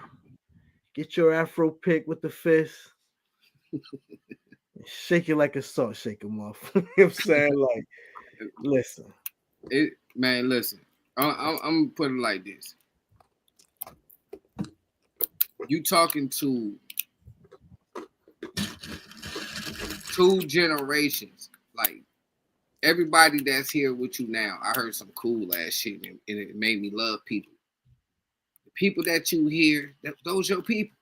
get your afro pick with the fist, and shake it like a salt shaker, motherfucker. You know what I'm saying? Like, listen. Listen. I'm gonna put it like this. You talking to 2 generations. Like, everybody that's here with you now, I heard some cool ass shit and it made me love people. The people that you hear, those your people.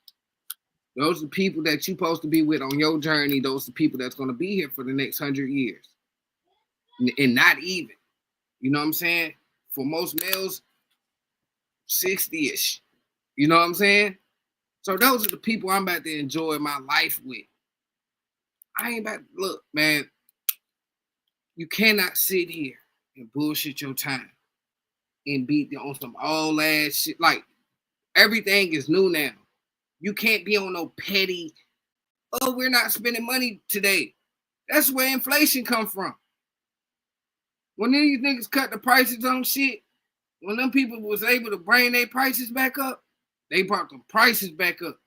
Those are the people that you're supposed to be with on your journey. Those are the people that's going to be here for the next 100 years. And not even. You know what I'm saying? For most males, 60-ish. You know what I'm saying? So those are the people I'm about to enjoy my life with. I ain't about to, look, man, you cannot sit here and bullshit your time and be on some old ass shit. Like, everything is new now. You can't be on no petty, oh, we're not spending money today. That's where inflation come from. When these niggas cut the prices on shit, when them people was able to bring their prices back up, they brought the prices back up.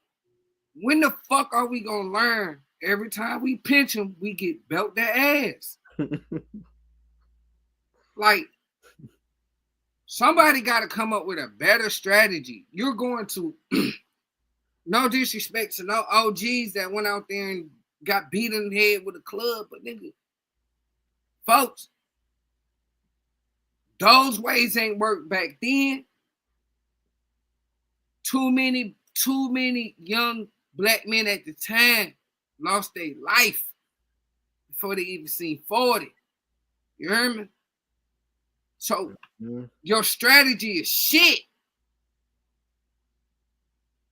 When the fuck are we gonna learn? Every time we pinch them, we get belt their ass. Like, somebody got to come up with a better strategy. You're going to, no disrespect to no OGs that went out there and got beat in the head with a club, but nigga, folks, Those ways ain't worked back then. Too many young black men at the time lost their life before they even seen 40. You heard me? So your strategy is shit.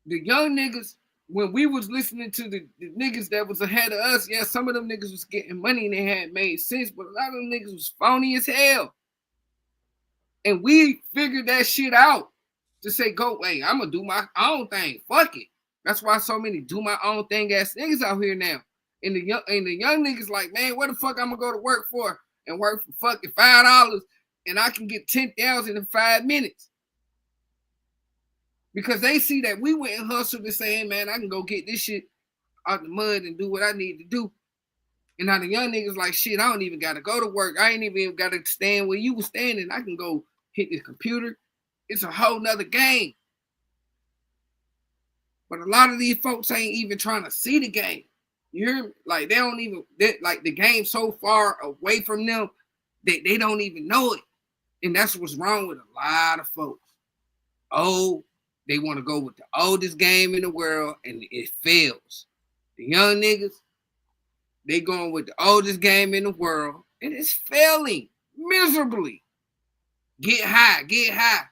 The young niggas, when we was listening to the niggas that was ahead of us, yeah, some of them niggas was getting money and they had made sense, but a lot of them niggas was phony as hell. And we figured that shit out to say, go, hey, I'm gonna do my own thing. Fuck it. That's why so many do my own thing ass niggas out here now. And the young niggas like, man, what the fuck I'm gonna go to work for and work for fucking $5 and I can get 10,000 in 5 minutes. Because they see that we went and hustled and saying, man, I can go get this shit out the mud and do what I need to do. And now the young niggas like, shit, I don't even got to go to work. I ain't even got to stand where you was standing. I can go hit the computer. It's a whole nother game. But a lot of these folks ain't even trying to see the game. You hear me? Like, like the game so far away from them that they don't even know it. And that's what's wrong with a lot of folks. Oh, they want to go with the oldest game in the world, and it fails. The young niggas, they going with the oldest game in the world, and it's failing miserably. Get high, get high.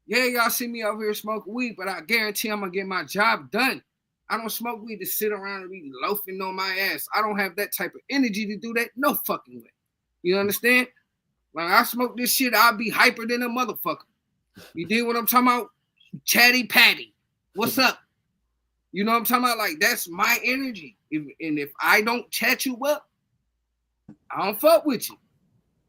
Yeah, y'all see me over here smoking weed, but I guarantee I'm going to get my job done. I don't smoke weed to sit around and be loafing on my ass. I don't have that type of energy to do that. No fucking way. You understand? When I smoke this shit, I'll be hyper than a motherfucker. You dig what I'm talking about? Chatty Patty, what's up? You know what I'm talking about? Like, that's my energy. If I don't chat you up, I don't fuck with you.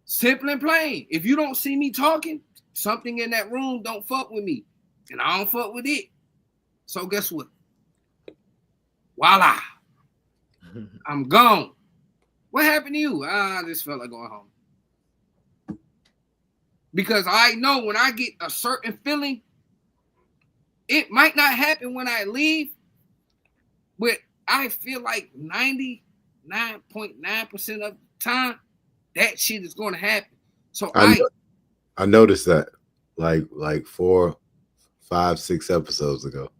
Simple and plain. If you don't see me talking, something in that room don't fuck with me. And I don't fuck with it. So guess what? Voila. I'm gone. What happened to you? I just felt like going home. Because I know when I get a certain feeling, it might not happen when I leave, but I feel like 99.9% of the time, that shit is going to happen. So I noticed that like 4, 5, 6 episodes ago.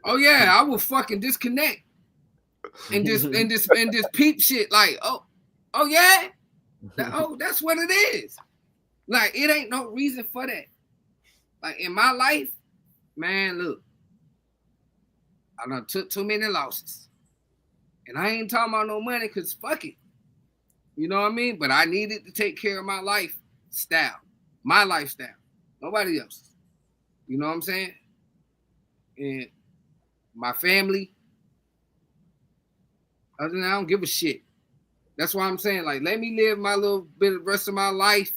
Oh yeah, I will fucking disconnect and just peep shit like, oh yeah, that's what it is. Like, it ain't no reason for that. Like, in my life, man, look, I done took too many losses. And I ain't talking about no money because fuck it. You know what I mean? But I needed to take care of my lifestyle. My lifestyle. Nobody else's. You know what I'm saying? And my family, other than that, I don't give a shit. That's why I'm saying, like, let me live my little bit of the rest of my life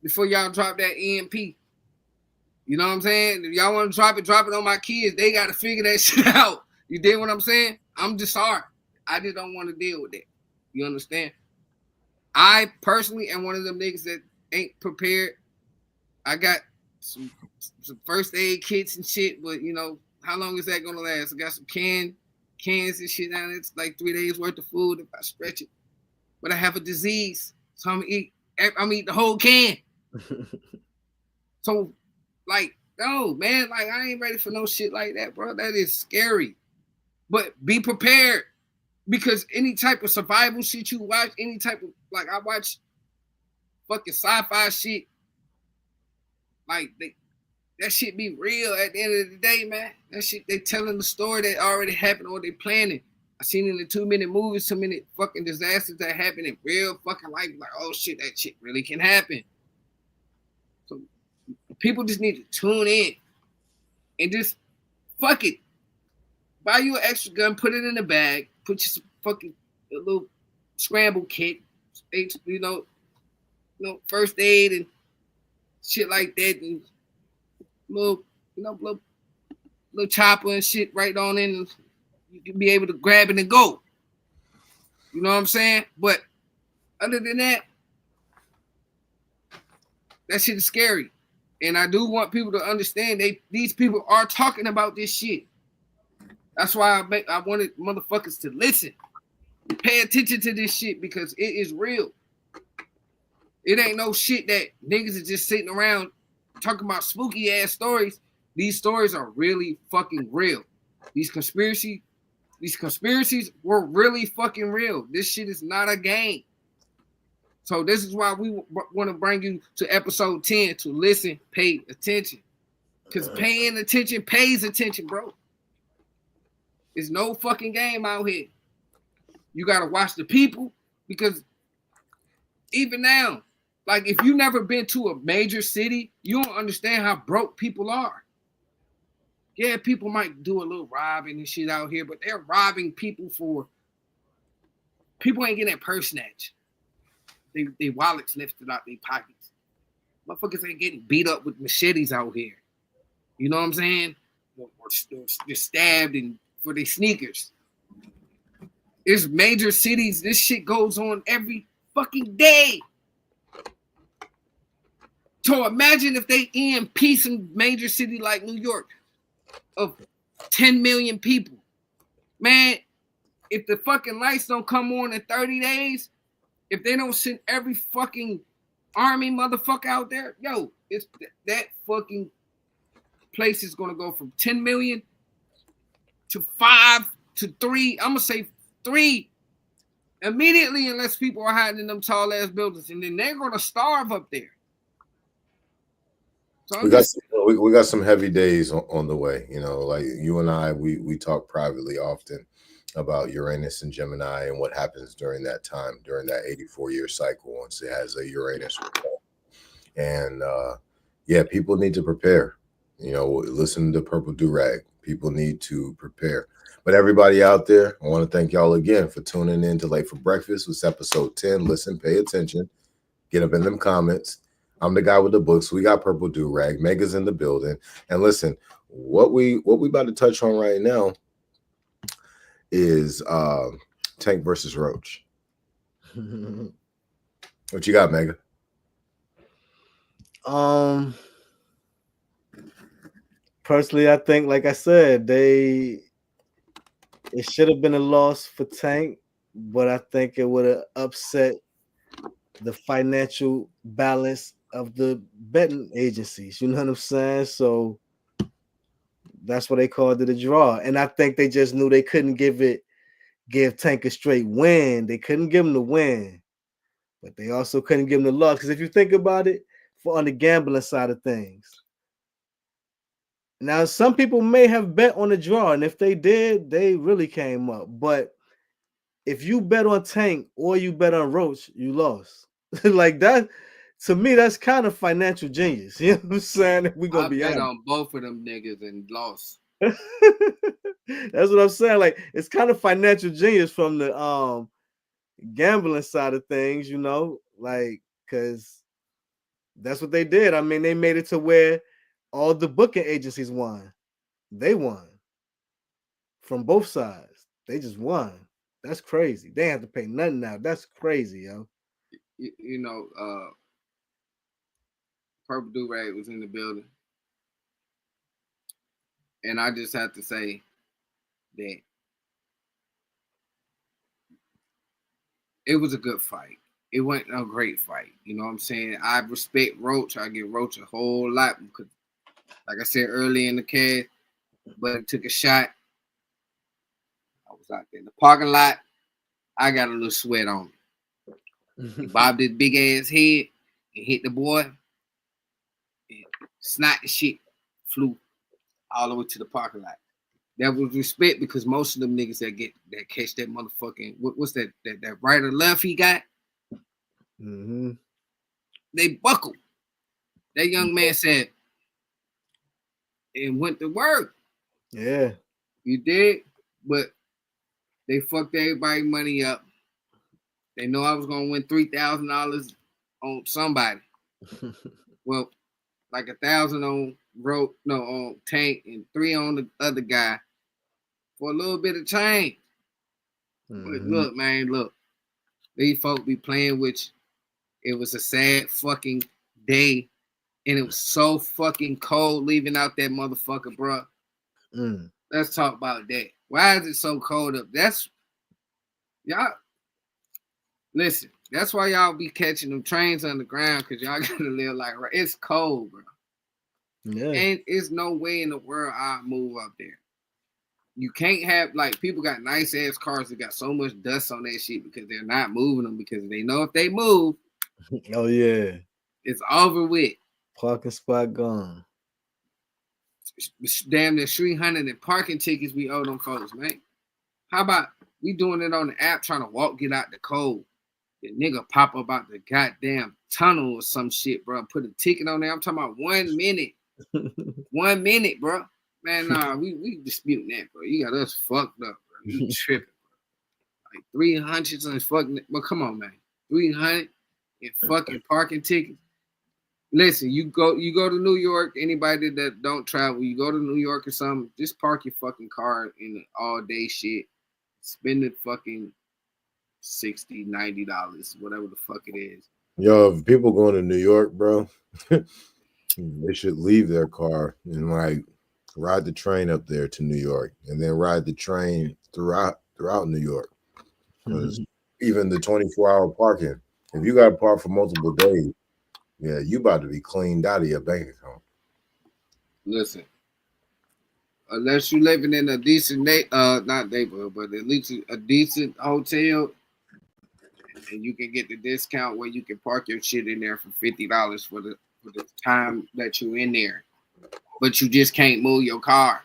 before y'all drop that EMP. You know what I'm saying? If y'all want to drop it on my kids. They got to figure that shit out. You dig what I'm saying? I'm just sorry. I just don't want to deal with that. You understand? I personally am one of them niggas that ain't prepared. I got some first aid kits and shit, but you know, how long is that gonna last? I got some cans and shit down there. It's like 3 days worth of food if I stretch it. But I have a disease, so I'm gonna eat the whole can. So, like, no, man, like, I ain't ready for no shit like that, bro. That is scary. But be prepared, because any type of survival shit you watch, any type of, like, I watch fucking sci-fi shit, like, that shit be real at the end of the day, man. That shit, they telling the story that already happened or they planning. I seen in the 2-minute movies, so many fucking disasters that happen in real fucking life. Like, oh shit, that shit really can happen. So people just need to tune in and just fuck it. Buy you an extra gun, put it in the bag, put you some fucking a little scramble kit, you know, first aid and shit like that, and little chopper and shit right on in, and you can be able to grab it and go. You know what I'm saying? But other than that, that shit is scary. And I do want people to understand these people are talking about this shit. That's why I wanted motherfuckers to listen. Pay attention to this shit because it is real. It ain't no shit that niggas are just sitting around talking about spooky ass stories. These stories are really fucking real. These conspiracies were really fucking real. This shit is not a game. So this is why we want to bring you to episode 10 to listen, pay attention. Because paying attention pays attention, bro. There's no fucking game out here. You got to watch the people, because even now, like if you never been to a major city, you don't understand how broke people are. Yeah, people might do a little robbing and shit out here, but they're robbing people for... People ain't getting that purse snatch. They wallets lifted out their pockets. Motherfuckers ain't getting beat up with machetes out here. You know what I'm saying? Or just stabbed and for their sneakers. There's major cities. This shit goes on every fucking day. So imagine if they EMP some major city like New York of 10 million people. Man, if the fucking lights don't come on in 30 days, if they don't send every fucking army motherfucker out there, yo, it's that fucking place is gonna go from 10 million to 5 to 3. I'm gonna say 3 immediately, unless people are hiding in them tall ass buildings, and then they're gonna starve up there. So we got some heavy days on the way. You know, like you and I, we talk privately often about Uranus and Gemini and what happens during that time, during that 84-year cycle once it has a Uranus. And yeah, people need to prepare. You know, listen to Purple Do-Rag. People need to prepare. But everybody out there, I want to thank y'all again for tuning in to Late for Breakfast. It's episode 10. Listen, pay attention. Get up in them comments. I'm the guy with the books. We got Purple Do-Rag. Mega's in the building. And listen, what we about to touch on right now is Tank versus Roach. What you got, Mega? Personally, I think, like I said, it should have been a loss for Tank, but I think it would have upset the financial balance of the betting agencies. You know what I'm saying? So that's why they called it a draw. And I think they just knew they couldn't give Tank a straight win. They couldn't give him the win, but they also couldn't give him the loss. Because if you think about it, on the gambling side of things, now some people may have bet on the draw, and if they did, they really came up. But if you bet on Tank or you bet on Roach, you lost. Like that, to me, that's kind of financial genius. You know what I'm saying? We're gonna be bet on both of them niggas and lost. That's what I'm saying. Like, it's kind of financial genius from the gambling side of things, you know, like, because that's what they did. I mean, they made it to where all the booking agencies won. They won from both sides. They just won. That's crazy. They have to pay nothing now. That's crazy, yo. You know, Purple Do-Rag was in the building. And I just have to say that it was a good fight. It wasn't a great fight. You know what I'm saying? I respect Roach. I give Roach a whole lot because, like I said earlier in the cast, but it took a shot. I was out there in the parking lot. I got a little sweat on me. He bobbed his big ass head and hit the boy. And snot and shit flew all the way to the parking lot. That was respect, because most of them niggas that catch that motherfucking what's that right or left he got, they buckled. That young man said and went to work. Yeah, you did, but they fucked everybody money up. They know I was gonna win $3,000 on somebody. Well, like 1,000 on on Tank and 3 on the other guy for a little bit of change. But look, man, look. These folk be playing with you. It was a sad fucking day, and it was so fucking cold leaving out that motherfucker, bro. Let's talk about that. Why is it so cold up? That's y'all. Listen, That's why y'all be catching them trains underground, because y'all gotta live like, it's cold, bro. Yeah. And there's no way in the world I'll move up there. You can't have, like, people got nice ass cars that got so much dust on that shit because they're not moving them, because they know if they move, Oh yeah, it's over with. parking spot gone. Damn near 300 in parking tickets we owe them folks, man. How about we doing it on the app, trying to get out the cold? The nigga pop up out the goddamn tunnel or some shit, bro. Put a ticket on there. I'm talking about 1 minute. 1 minute, bro. Man, nah, we disputing that, bro. You got us fucked up, bro. You tripping, bro. Like 300 and fucking, but come on, man. 300 in fucking parking tickets. Listen, you go to New York. Anybody that don't travel, you go to New York or something, just park your fucking car in the all day shit. Spend it fucking $60, $90, whatever the fuck it is. Yo, if people going to New York, bro, they should leave their car and like ride the train up there to New York, and then ride the train throughout New York. Because even the 24-hour parking, if you got to park for multiple days, yeah, you about to be cleaned out of your bank account. Listen, unless you living in a decent not neighborhood, but at least a decent hotel, and you can get the discount where you can park your shit in there for $50 for the time that you're in there. But you just can't move your car,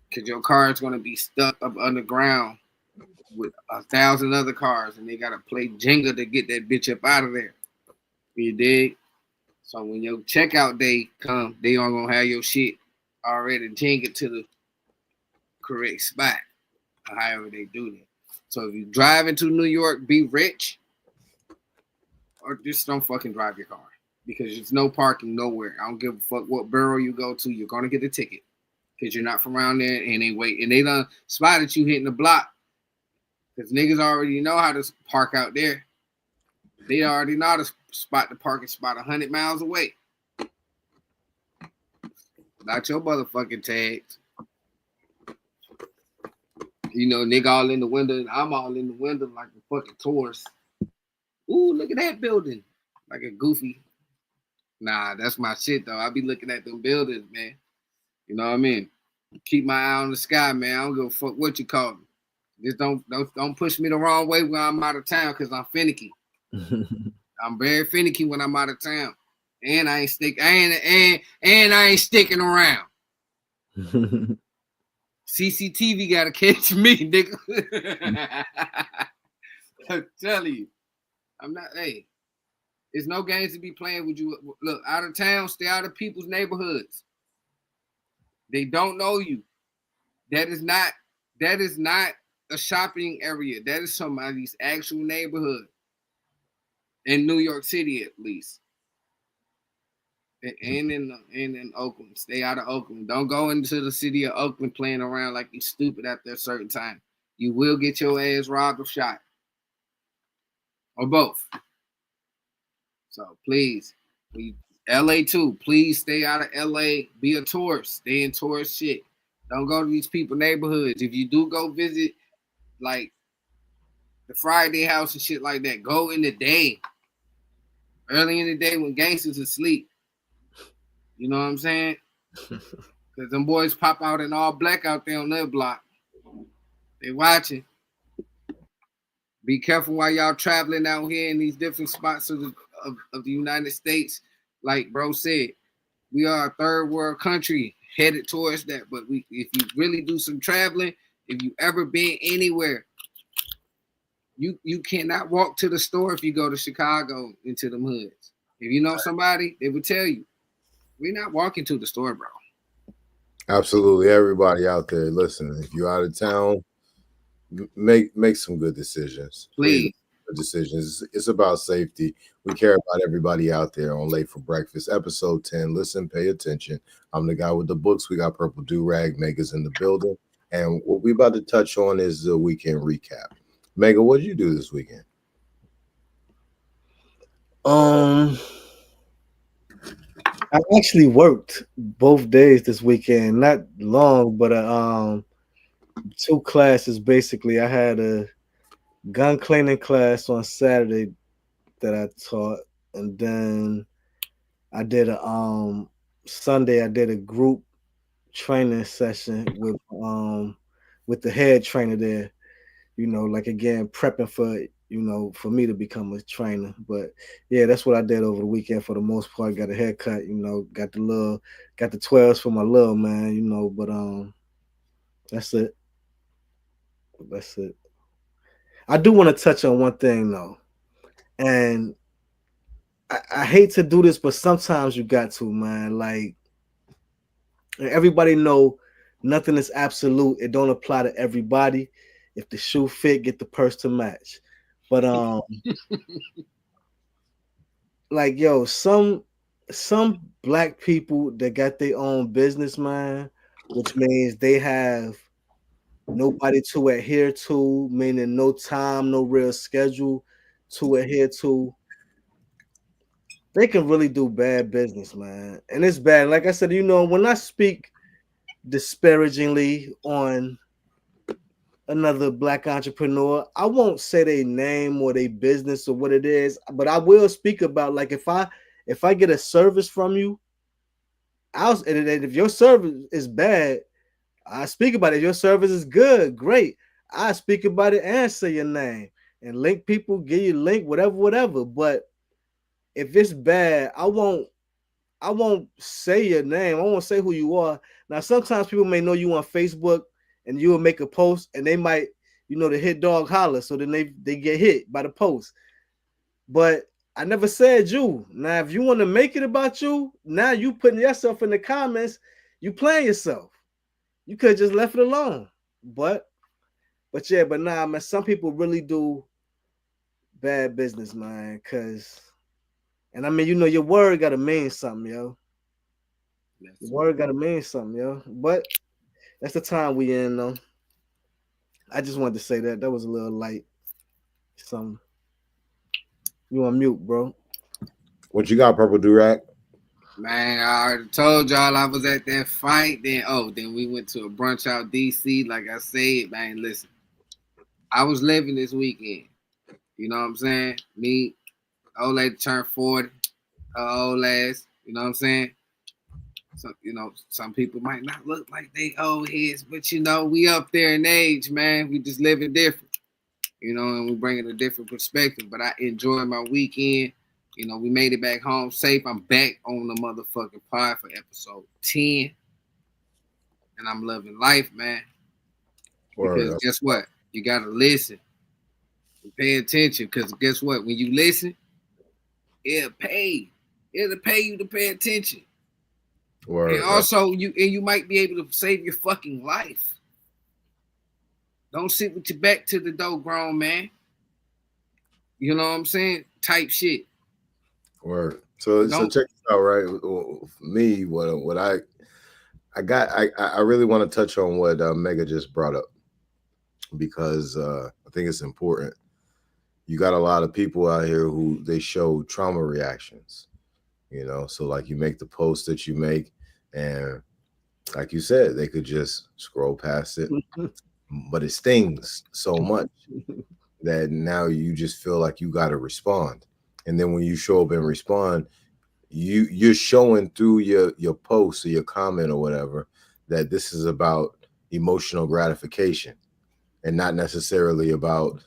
because your car is going to be stuck up underground with 1,000 other cars, and they got to play Jenga to get that bitch up out of there. You dig? So when your checkout day come, they aren't going to have your shit already Jenga to the correct spot, or however they do that. So if you drive into New York, be rich, or just don't fucking drive your car, because there's no parking nowhere. I don't give a fuck what borough you go to. You're going to get a ticket because you're not from around there, and they done spotted you hitting the block, because niggas already know how to park out there. They already know how to spot the parking spot 100 miles away. Not your motherfucking tags. You know, nigga all in the window, and I'm all in the window like a fucking tourist. Ooh, look at that building. Like a goofy. Nah, that's my shit, though. I be looking at them buildings, man. You know what I mean? Keep my eye on the sky, man. I don't give a fuck what you call me. Just don't push me the wrong way when I'm out of town, because I'm finicky. I'm very finicky when I'm out of town. And I ain't sticking around. CCTV gotta catch me, nigga. I'm telling you. I'm not, hey. There's no games to be playing with you. Look, out of town, stay out of people's neighborhoods. They don't know you. That is not a shopping area. That is somebody's actual neighborhood. In New York City, at least. And in Oakland. Stay out of Oakland. Don't go into the city of Oakland playing around like you're stupid after a certain time. You will get your ass robbed or shot. Or both. So please, LA too. Please stay out of LA. Be a tourist. Stay in tourist shit. Don't go to these people's neighborhoods. If you do go visit, like, the Friday house and shit like that, go in the day. Early in the day when gangsters asleep. You know what I'm saying? Because them boys pop out in all black out there on their block. They watching. Be careful while y'all traveling out here in these different spots of the United States. Like bro said, we are a third world country headed towards that. But if you really do some traveling, if you ever been anywhere, you cannot walk to the store if you go to Chicago into them hoods. If you know somebody, they would tell you, we're not walking to the store, bro. Absolutely. Everybody out there, listen, if you're out of town, make some good decisions. Please. Good decisions. It's about safety. We care about everybody out there on Late for Breakfast, episode 10. Listen, pay attention. I'm the guy with the books. We got Purple Do-Rag. Mega's in the building. And what we about to touch on is the weekend recap. Mega, what did you do this weekend? I actually worked both days this weekend. Not long, but 2 classes basically. I had a gun cleaning class on Saturday that I taught, and then I did a Sunday I did a group training session with the head trainer there. Like again, prepping for for me to become a trainer. But yeah, that's what I did over the weekend for the most part. Got a haircut, got the 12s for my little man, but that's it. That's it. I do want to touch on one thing though. And I hate to do this, but sometimes you got to, man. Like everybody know nothing is absolute. It don't apply to everybody. If the shoe fit, get the purse to match. But like yo, some black people that got their own business, man, which means they have nobody to adhere to, meaning no time, no real schedule to adhere to. They can really do bad business, man. And it's bad. Like I said, when I speak disparagingly on another black entrepreneur, I won't say their name or their business or what it is, but I will speak about like if I get a service from you, and if your service is bad, I speak about it. If your service is good, great. I speak about it and say your name and link people, give you a link, whatever. But if it's bad, I won't say your name. I won't say who you are. Now, sometimes people may know you on Facebook and you will make a post and they might, the hit dog holler. So then they get hit by the post. But I never said you. Now, if you want to make it about you, now you putting yourself in the comments, you playing yourself. You could have just left it alone. But nah, man, some people really do bad business, man. And I mean, your word gotta mean something, yo. Your word gotta mean something, yo. But that's the time we in, though. I just wanted to say that was a little light. Something. You on mute, bro? What you got, Purple Durag? Man, I already told y'all I was at that fight. Then we went to a brunch out DC. Like I said, man, listen, I was living this weekend. You know what I'm saying? Me, old lady turned 40, old ass. You know what I'm saying? So, some people might not look like they old heads, but we up there in age, man. We just living different, and we bringing a different perspective. But I enjoyed my weekend. We made it back home safe. I'm back on the motherfucking pod for episode 10. And I'm loving life, man. Because guess what? You got to listen and pay attention. Because guess what? When you listen, it'll pay. It'll pay you to pay attention. And also, you might be able to save your fucking life. Don't sit with your back to the door, grown man. You know what I'm saying? Type shit. Word. So check this out, right? Me, what I really want to touch on what Mega just brought up, because I think it's important. You got a lot of people out here who they show trauma reactions, so like you make the post that you make, and like you said, they could just scroll past it, but it stings so much that now you just feel like you got to respond. And then when you show up and respond, you're showing through your post or your comment or whatever that this is about emotional gratification and not necessarily about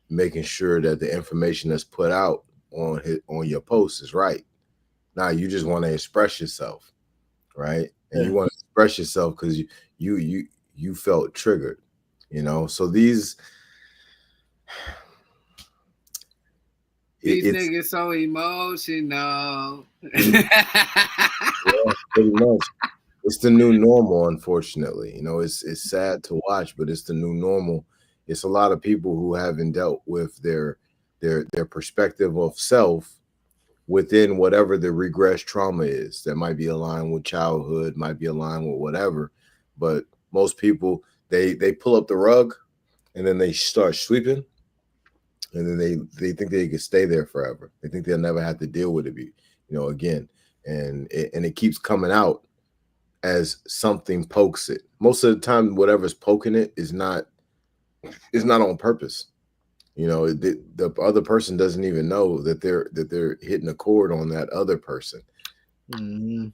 making sure that the information that's put out on your post is right. Now you just want to express yourself, right? And you want to express yourself because you felt triggered, So these niggas so emotional. Yeah, pretty much. It's the new normal, unfortunately. It's sad to watch, but it's the new normal. It's a lot of people who haven't dealt with their perspective of self within whatever the regress trauma is. That might be aligned with childhood, might be aligned with whatever. But most people, they pull up the rug and then they start sweeping, and then they think they can stay there forever. They think they'll never have to deal with it, again. And it keeps coming out as something pokes it. Most of the time, whatever's poking it is not on purpose. You know, the other person doesn't even know that they're hitting a chord on that other person. Mm-hmm.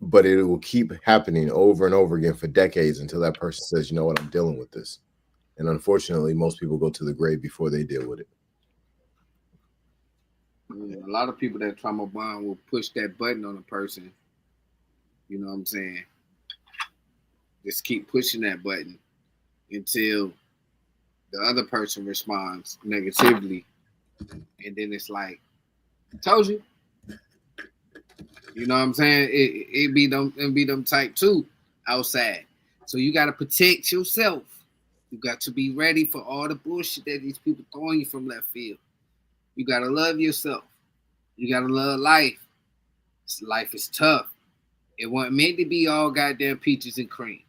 But it will keep happening over and over again for decades until that person says, you know what, I'm dealing with this. And unfortunately, most people go to the grave before they deal with it. Yeah, a lot of people that trauma bond will push that button on a person. You know what I'm saying? Just keep pushing that button until the other person responds negatively. And then it's like, told you. You know what I'm saying? It be them type too outside. So you gotta protect yourself. You got to be ready for all the bullshit that these people throwing you from left field. You gotta love yourself. You gotta love life. Life is tough. It wasn't meant to be all goddamn peaches and cream.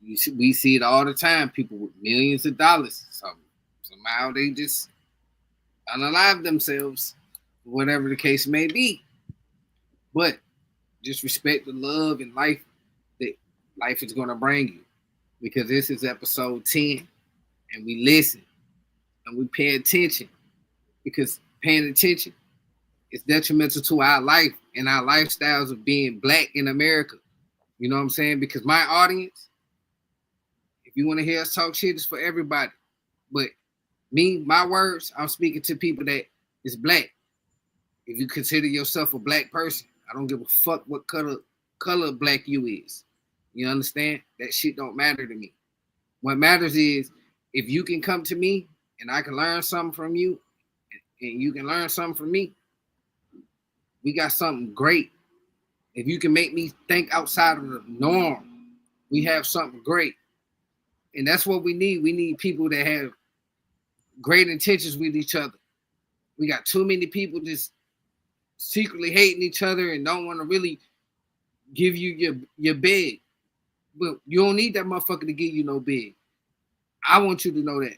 We see it all the time. People with millions of dollars. Somehow they just unalive themselves, whatever the case may be. But just respect the love and life that life is going to bring you. Because this is episode 10, and we listen and we pay attention. Because paying attention is detrimental to our life and our lifestyles of being black in America. You know what I'm saying? Because my audience, if you want to hear us talk shit, it's for everybody. But me, my words, I'm speaking to people that is black. If you consider yourself a black person, I don't give a fuck what color black you is. You understand? That shit don't matter to me. What matters is if you can come to me and I can learn something from you and you can learn something from me, we got something great. If you can make me think outside of the norm, we have something great. And that's what we need. We need people that have great intentions with each other. We got too many people just secretly hating each other and don't want to really give you your bed. But you don't need that motherfucker to give you no bed. I want you to know that.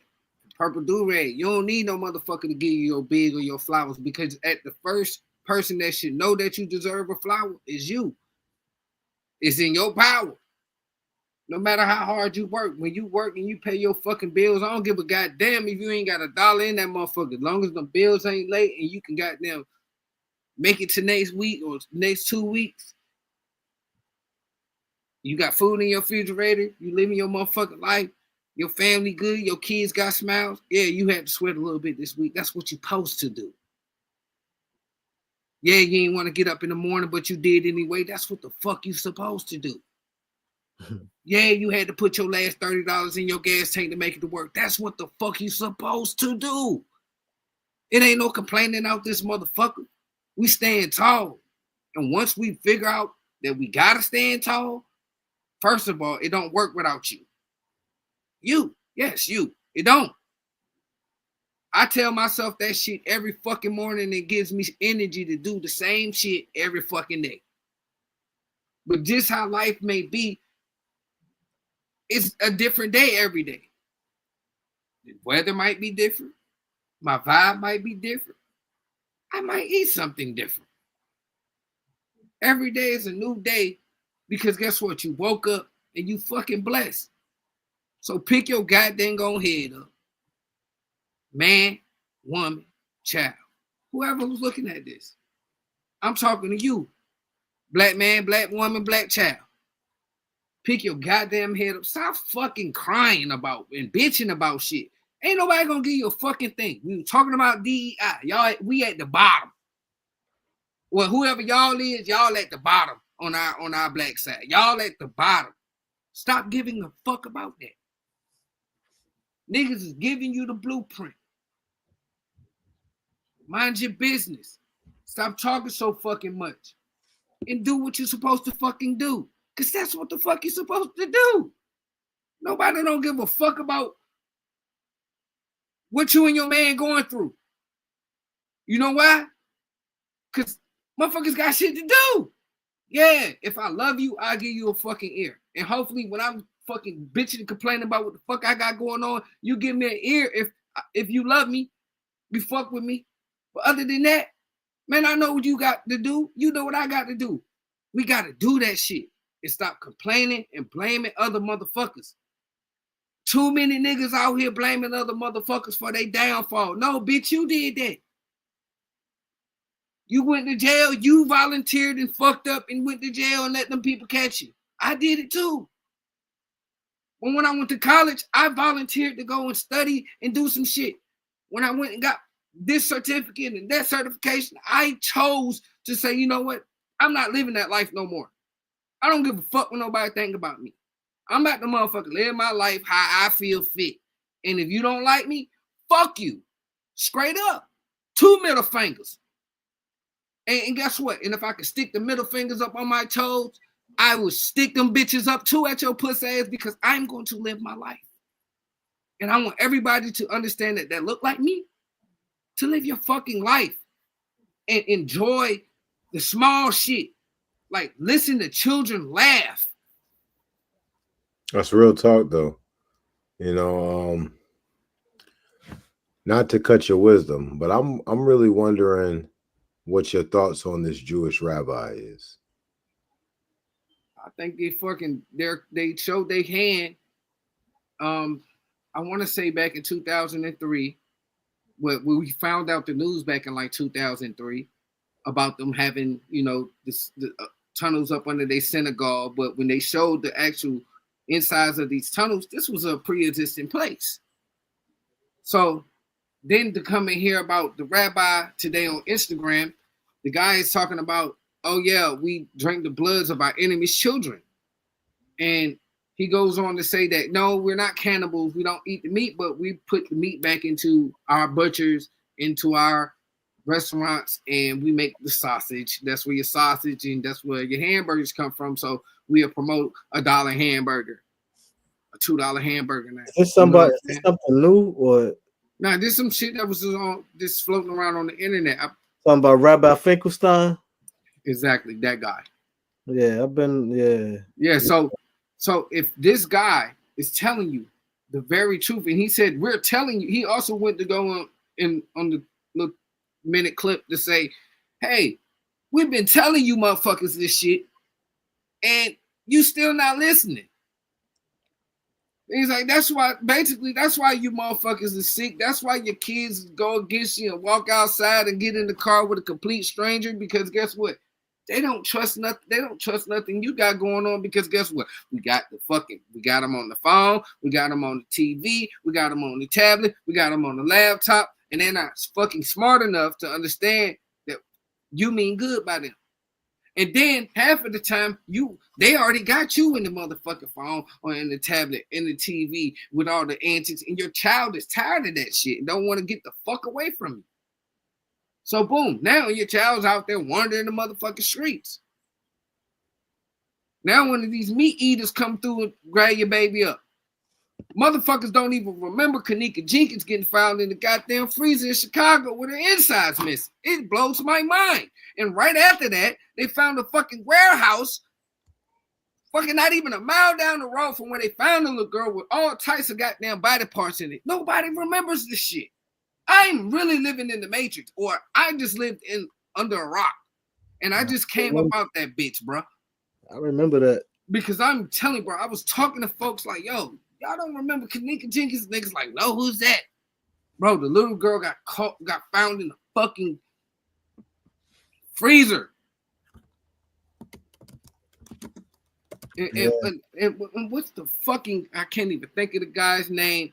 Purple do-rag, you don't need no motherfucker to give you your bed or your flowers, because at the first person that should know that you deserve a flower is you. It's in your power. No matter how hard you work, when you work and you pay your fucking bills, I don't give a goddamn if you ain't got $1 in that motherfucker. As long as the bills ain't late and you can goddamn make it to next week or next 2 weeks, you got food in your refrigerator, you living your motherfucking life, your family good, your kids got smiles. Yeah, you had to sweat a little bit this week. That's what you're supposed to do. Yeah, you ain't want to get up in the morning, but you did anyway. That's what the fuck you supposed to do. Yeah, you had to put your last $30 in your gas tank to make it to work. That's what the fuck you supposed to do. It ain't no complaining out this motherfucker. We stand tall. And once we figure out that we gotta stand tall, first of all, it don't work without you. You. Yes, you. It don't. I tell myself that shit every fucking morning. It gives me energy to do the same shit every fucking day. But just how life may be, it's a different day every day. The weather might be different. My vibe might be different. I might eat something different. Every day is a new day because guess what? You woke up and you fucking blessed. So pick your goddamn own head up. Man, woman, child. Whoever was looking at this. I'm talking to you. Black man, black woman, black child. Pick your goddamn head up. Stop fucking crying about and bitching about shit. Ain't nobody gonna give you a fucking thing. We were talking about DEI. Y'all, we at the bottom. Well, whoever y'all is, y'all at the bottom on our black side. Y'all at the bottom. Stop giving a fuck about that. Niggas is giving you the blueprint. Mind your business. Stop talking so fucking much. And do what you're supposed to fucking do. Because that's what the fuck you're supposed to do. Nobody don't give a fuck about what you and your man going through. You know why? Because motherfuckers got shit to do. Yeah, if I love you, I'll give you a fucking ear. And hopefully when I'm fucking bitching and complaining about what the fuck I got going on, you give me an ear if you love me, you fuck with me. But other than that, man, I know what you got to do. You know what I got to do. We got to do that shit and stop complaining and blaming other motherfuckers. Too many niggas out here blaming other motherfuckers for their downfall. No, bitch, you did that. You went to jail. You volunteered and fucked up and went to jail and let them people catch you. I did it too. When I went to college, I volunteered to go and study and do some shit. When I went and got this certificate and that certification, I chose to say, you know what? I'm not living that life no more. I don't give a fuck what nobody think about me. I'm about to motherfucker live my life how I feel fit. And if you don't like me, fuck you. Straight up. 2 middle fingers. And guess what? And if I could stick the middle fingers up on my toes, I will stick them bitches up too at your pussy ass because I'm going to live my life. And I want everybody to understand that look like me to live your fucking life and enjoy the small shit. Like listen to children laugh. That's real talk though. You know, not to cut your wisdom, but I'm really wondering what your thoughts on this Jewish rabbi is. I think they showed their hand. I want to say back in 2003, when we found out the news back in like 2003 about them having, you know, the tunnels up under their synagogue. But when they showed the actual insides of these tunnels, this was a pre-existing place. So then to come and hear about the rabbi today on Instagram, the guy is talking about, oh yeah, we drink the bloods of our enemies' children. And he goes on to say that, no, we're not cannibals. We don't eat the meat, but we put the meat back into our butchers, into our restaurants, and we make the sausage. That's where your sausage and that's where your hamburgers come from. So we'll promote $1 hamburger, a $2 hamburger now. Is something new or? Nah, there's some shit that was just floating around on the internet. Something about Rabbi Finkelstein? Exactly, that guy. Yeah, Yeah, so if this guy is telling you the very truth, and he said, we're telling you, he also went to go on the little minute clip to say, hey, we've been telling you motherfuckers this shit, and you still not listening. He's like, that's why you motherfuckers are sick. That's why your kids go against you and walk outside and get in the car with a complete stranger, because guess what? They don't trust nothing. They don't trust nothing you got going on, because guess what? We got them on the phone. We got them on the TV. We got them on the tablet. We got them on the laptop. And they're not fucking smart enough to understand that you mean good by them. And then half of the time, they already got you in the motherfucking phone or in the tablet, in the TV with all the antics, and your child is tired of that shit and don't want to get the fuck away from you. So boom, now your child's out there wandering the motherfucking streets. Now one of these meat eaters come through and grab your baby up. Motherfuckers don't even remember Kanika Jenkins getting found in the goddamn freezer in Chicago with her insides missing. It blows my mind. And right after that, they found a fucking warehouse, fucking not even a mile down the road from where they found the little girl with all types of goddamn body parts in it. Nobody remembers this shit. I'm really living in the Matrix, or I just lived under a rock, and I just came up out that bitch, bro. I remember that. Because I'm telling you, bro, I was talking to folks like, yo, y'all don't remember Kanika Jenkins? Niggas like, no, who's that? Bro, the little girl got found in the fucking freezer. And what's the fucking, I can't even think of the guy's name,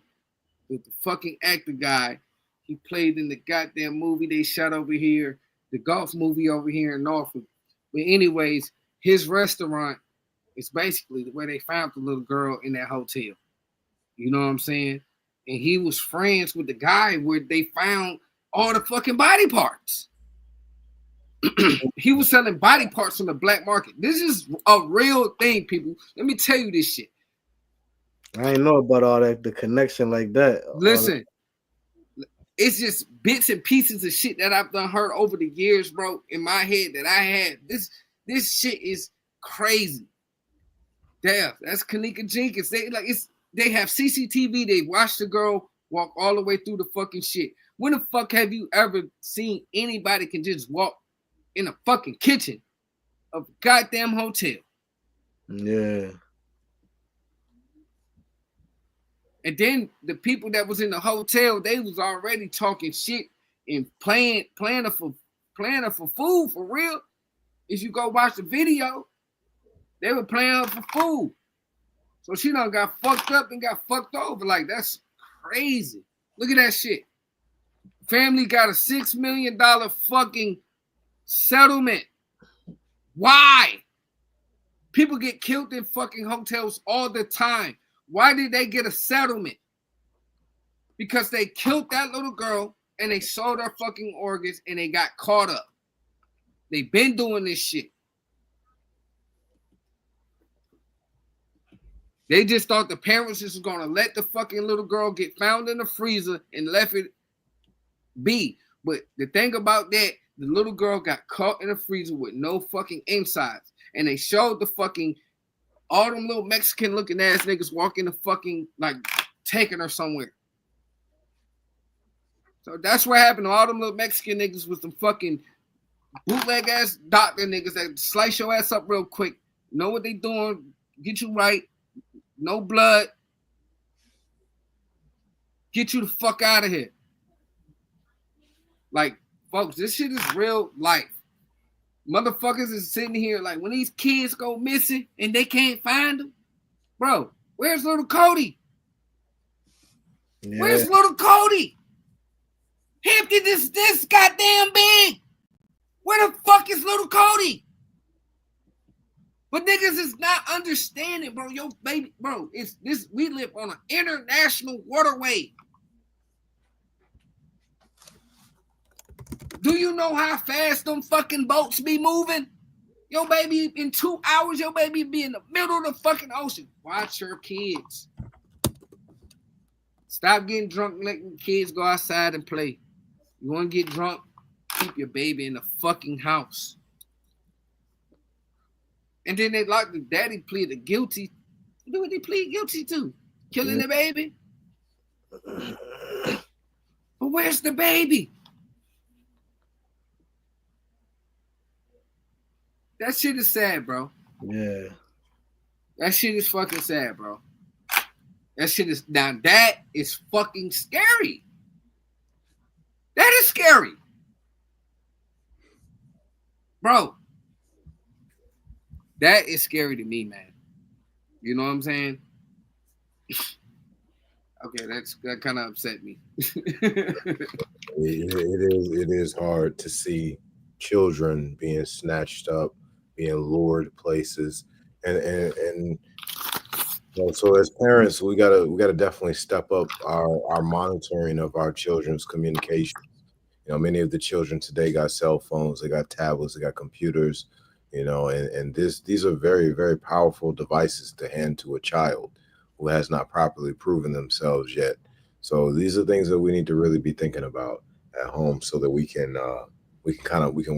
the fucking actor guy. He played in the goddamn movie they shot over here, the golf movie over here in Norfolk. But anyways, his restaurant is basically where they found the little girl in that hotel. You know what I'm saying? And he was friends with the guy where they found all the fucking body parts. He was selling body parts on the black market. This is a real thing, people. Let me tell you this shit. I ain't know about all that, the connection like that. Listen, it's just bits and pieces of shit that I've done heard over the years, bro, in my head that I had. This shit is crazy. Damn, that's Kanika Jenkins. They have CCTV. They watch the girl walk all the way through the fucking shit. When the fuck have you ever seen anybody can just walk in a fucking kitchen of a goddamn hotel? Yeah. And then the people that was in the hotel, they was already talking shit and planning for food for real. If you go watch the video, they were playing her for food. So she done got fucked up and got fucked over. Like, that's crazy. Look at that shit. Family got a $6 million fucking settlement. Why? People get killed in fucking hotels all the time. Why did they get a settlement? Because they killed that little girl and they sold her fucking organs and they got caught up. They been doing this shit. They just thought the parents just was gonna let the fucking little girl get found in the freezer and left it be. But the thing about that, the little girl got caught in the freezer with no fucking insides. And they showed the fucking all them little Mexican looking ass niggas walking the fucking, like, taking her somewhere. So that's what happened to all them little Mexican niggas with some fucking bootleg ass doctor niggas that slice your ass up real quick. Know what they doing, get you right, no blood, get you the fuck out of here. Like, folks, this shit is real life. Motherfuckers is sitting here like, when these kids go missing and they can't find them, bro, where's little Cody? Yeah. Where's little Cody? Hampton is this goddamn big. Where the fuck is little Cody? But niggas is not understanding, bro. Yo, baby, bro, it's this. We live on an international waterway. Do you know how fast them fucking boats be moving? Yo, baby, in 2 hours, your baby be in the middle of the fucking ocean. Watch your kids. Stop getting drunk and letting kids go outside and play. You want to get drunk? Keep your baby in the fucking house. And then they like the daddy pleaded guilty. What did he plead guilty to? Killing the baby? But where's the baby? That shit is sad, bro. Yeah. That shit is fucking sad, bro. That shit is, now that is fucking scary. That is scary. Bro. That is scary to me, man. You know what I'm saying? Okay, that kind of upset me. It is hard to see children being snatched up, being lured places, and you know, so as parents, we gotta definitely step up our monitoring of our children's communication. You know, many of the children today got cell phones, they got tablets, they got computers. You know, and these are very, very powerful devices to hand to a child who has not properly proven themselves yet. So these are things that we need to really be thinking about at home, so that we can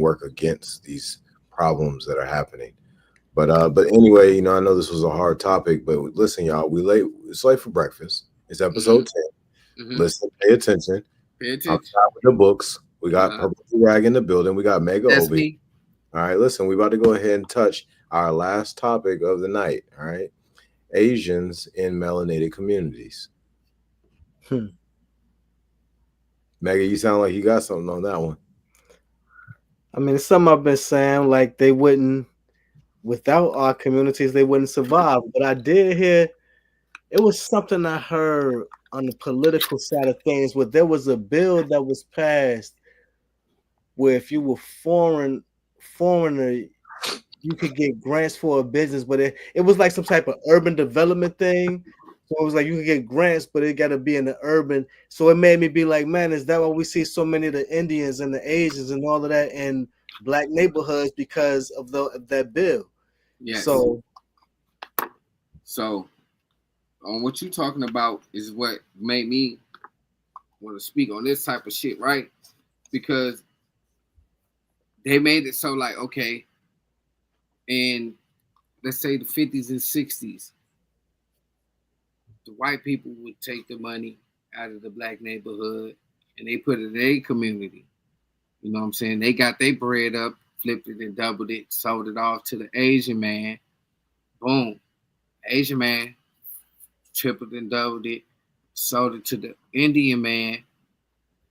work against these problems that are happening. But anyway, you know, I know this was a hard topic, but listen, y'all, it's late for breakfast. It's episode 10. Mm-hmm. Listen, pay attention. Pay attention. With the books, we got Purple Rag in the building. We got Mega That's Obi. Me. All right, listen, we're about to go ahead and touch our last topic of the night. All right, Asians in melanated communities. Mega, you sound like you got something on that one. I mean, it's something I've been saying, like they wouldn't, without our communities, they wouldn't survive. But I did hear, it was something I heard on the political side of things, where there was a bill that was passed where if you were foreigner, you could get grants for a business, but it was like some type of urban development thing. So it was like you could get grants, but it got to be in the urban. So it made me be like, man, is that why we see so many of the Indians and the Asians and all of that in black neighborhoods, because of that bill? Yes. So on what you're talking about is what made me want to speak on this type of shit, right? Because they made it so, like, okay, in let's say the 50s and 60s, the white people would take the money out of the black neighborhood and they put it in their community. You know what I'm saying? They got their bread up, flipped it and doubled it, sold it off to the Asian man. Boom. Asian man tripled and doubled it, sold it to the Indian man.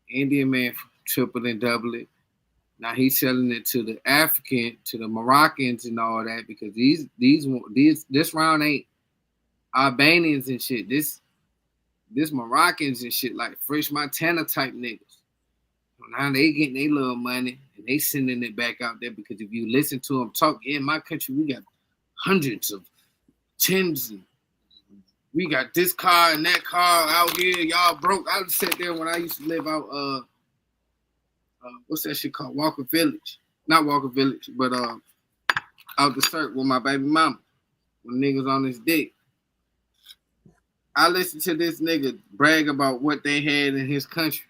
Indian man tripled and doubled it. Now he's selling it to the African, to the Moroccans and all that, because this round ain't Albanians and shit. This Moroccans and shit, like Fresh Montana type niggas. So now they getting their little money and they sending it back out there, because if you listen to them talk, in my country we got hundreds of tens and we got this car and that car out here. Y'all broke. I would sit there when I used to live out what's that shit called? Walker Village. Not Walker Village, but out the circle with my baby mama. When niggas on his dick. I listened to this nigga brag about what they had in his country.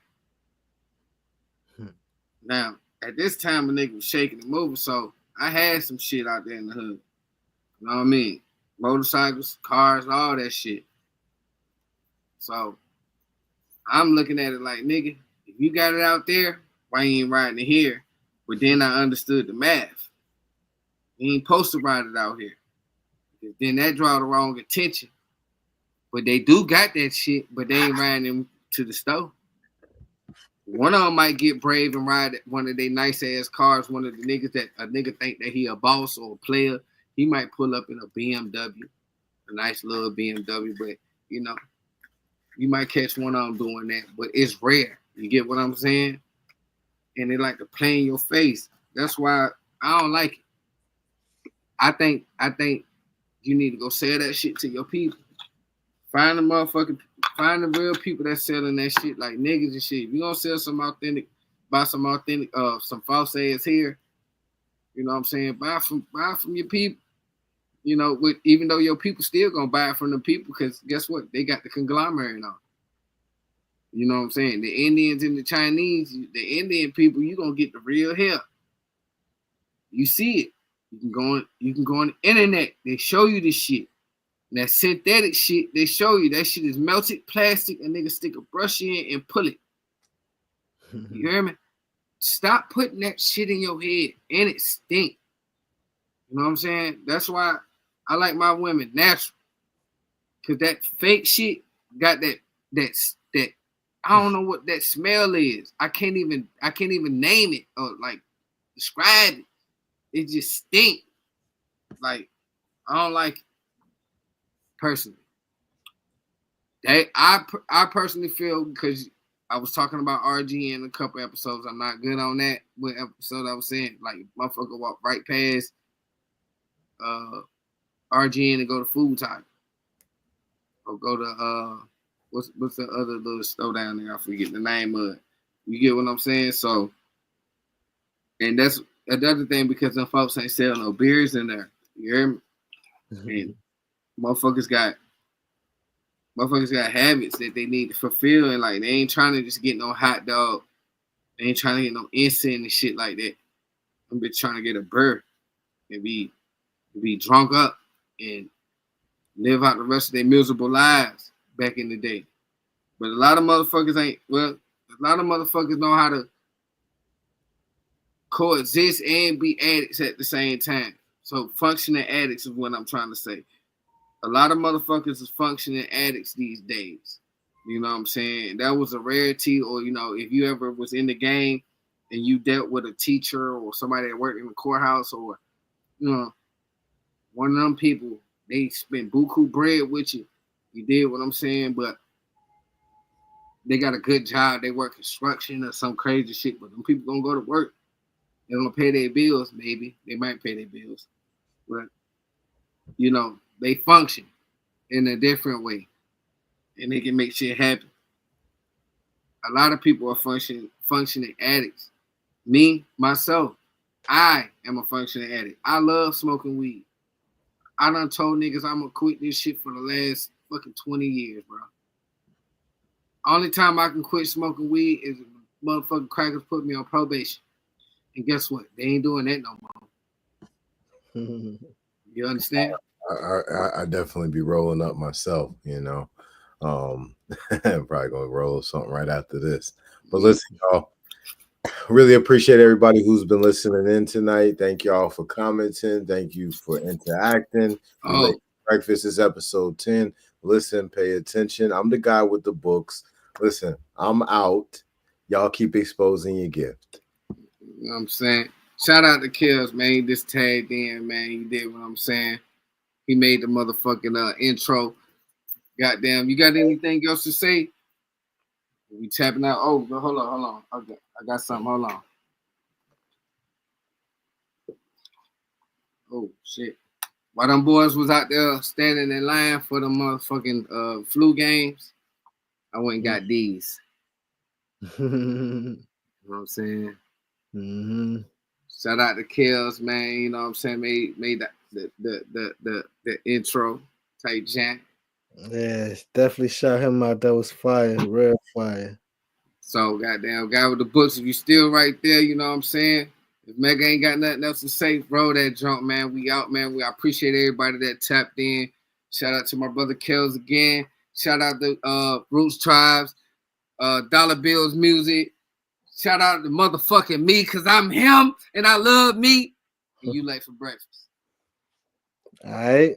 Now, at this time, a nigga was shaking and moving, so I had some shit out there in the hood. You know what I mean? Motorcycles, cars, all that shit. So, I'm looking at it like, nigga, if you got it out there, why you ain't riding it here? But then I understood the math. You ain't supposed to ride it out here. Because then that draw the wrong attention. But they do got that shit, but they ain't riding them to the store. One of them might get brave and ride one of their nice ass cars. One of the niggas that a nigga think that he a boss or a player, he might pull up in a BMW, a nice little BMW. But you know, you might catch one of them doing that, but it's rare. You get what I'm saying? And they like to play in your face. That's why I don't like it. I think you need to go sell that shit to your people. Find the real people that's selling that shit like niggas and shit. If you gonna sell some authentic, buy some authentic, some false ass here, you know what I'm saying? Buy from your people. You know, even though your people still gonna buy it from the people, because guess what? They got the conglomerate on. You know what I'm saying? The Indians and the Chinese, the Indian people, you gonna get the real hair. You see it. You can go on the internet. They show you this shit. And that synthetic shit, they show you that shit is melted plastic. A nigga stick a brush in and pull it. You hear me? Stop putting that shit in your head, and it stink. You know what I'm saying? That's why I like my women natural. Cause that fake shit got that I don't know what that smell is. I can't even name it or like describe it. It just stink. Like, I don't like it. Personally. I personally feel, because I was talking about RG in a couple episodes. I'm not good on that. What episode I was saying, like, motherfucker walk right past RG and go to Food Type. Or go to what's the other little store down there? I forget the name of it. You get what I'm saying? So, and that's another thing, because them folks ain't selling no beers in there. You hear me? And motherfuckers got habits that they need to fulfill, and like they ain't trying to just get no hot dog. They ain't trying to get no incense and shit like that. I'm just trying to get a bird and be drunk up and live out the rest of their miserable lives back in the day. But a lot of motherfuckers know how to coexist and be addicts at the same time. So functioning addicts is what I'm trying to say. A lot of motherfuckers is functioning addicts these days. You know what I'm saying? That was a rarity. Or, you know, if you ever was in the game and you dealt with a teacher or somebody that worked in the courthouse, or, you know, one of them people, they spent buku bread with you. You did what I'm saying? But they got a good job. They work construction or some crazy shit. But them people gonna go to work. They're gonna pay their bills, maybe. They might pay their bills. But, you know, they function in a different way, and they can make shit happen. A lot of people are functioning addicts. Me, myself, I am a functioning addict. I love smoking weed. I done told niggas I'm gonna quit this shit for the last fucking 20 years, bro. Only time I can quit smoking weed is if motherfucking crackers put me on probation. And guess what? They ain't doing that no more. You understand? I definitely be rolling up myself, you know. I'm probably gonna roll something right after this. But listen, y'all, really appreciate everybody who's been listening in tonight. Thank y'all for commenting. Thank you for interacting. Breakfast is episode 10. listen, pay attention. I'm the guy with the books. Listen, I'm out. Y'all keep exposing your gift. You know what I'm saying? Shout out to Kills, man. He just tagged in, man. He did what I'm saying. He made the motherfucking intro. Goddamn, you got anything else to say? We tapping out. Oh, hold on. Okay, I got something. Hold on. Oh shit! While them boys was out there standing in line for the motherfucking flu games, I went and got these. You know what I'm saying? Mm-hmm. Shout out to Kills, man. You know what I'm saying? Made the intro type jam. Yeah, definitely shout him out. That was fire, real fire. So goddamn, Guy with the Books. If you still right there, you know what I'm saying? If Mega ain't got nothing else to say, bro, that jump, man. We out, man. I appreciate everybody that tapped in. Shout out to my brother Kells again. Shout out to Roots Tribes, Dollar Bills Music. Shout out to motherfucking me, cause I'm him and I love me. And you late for breakfast. All right.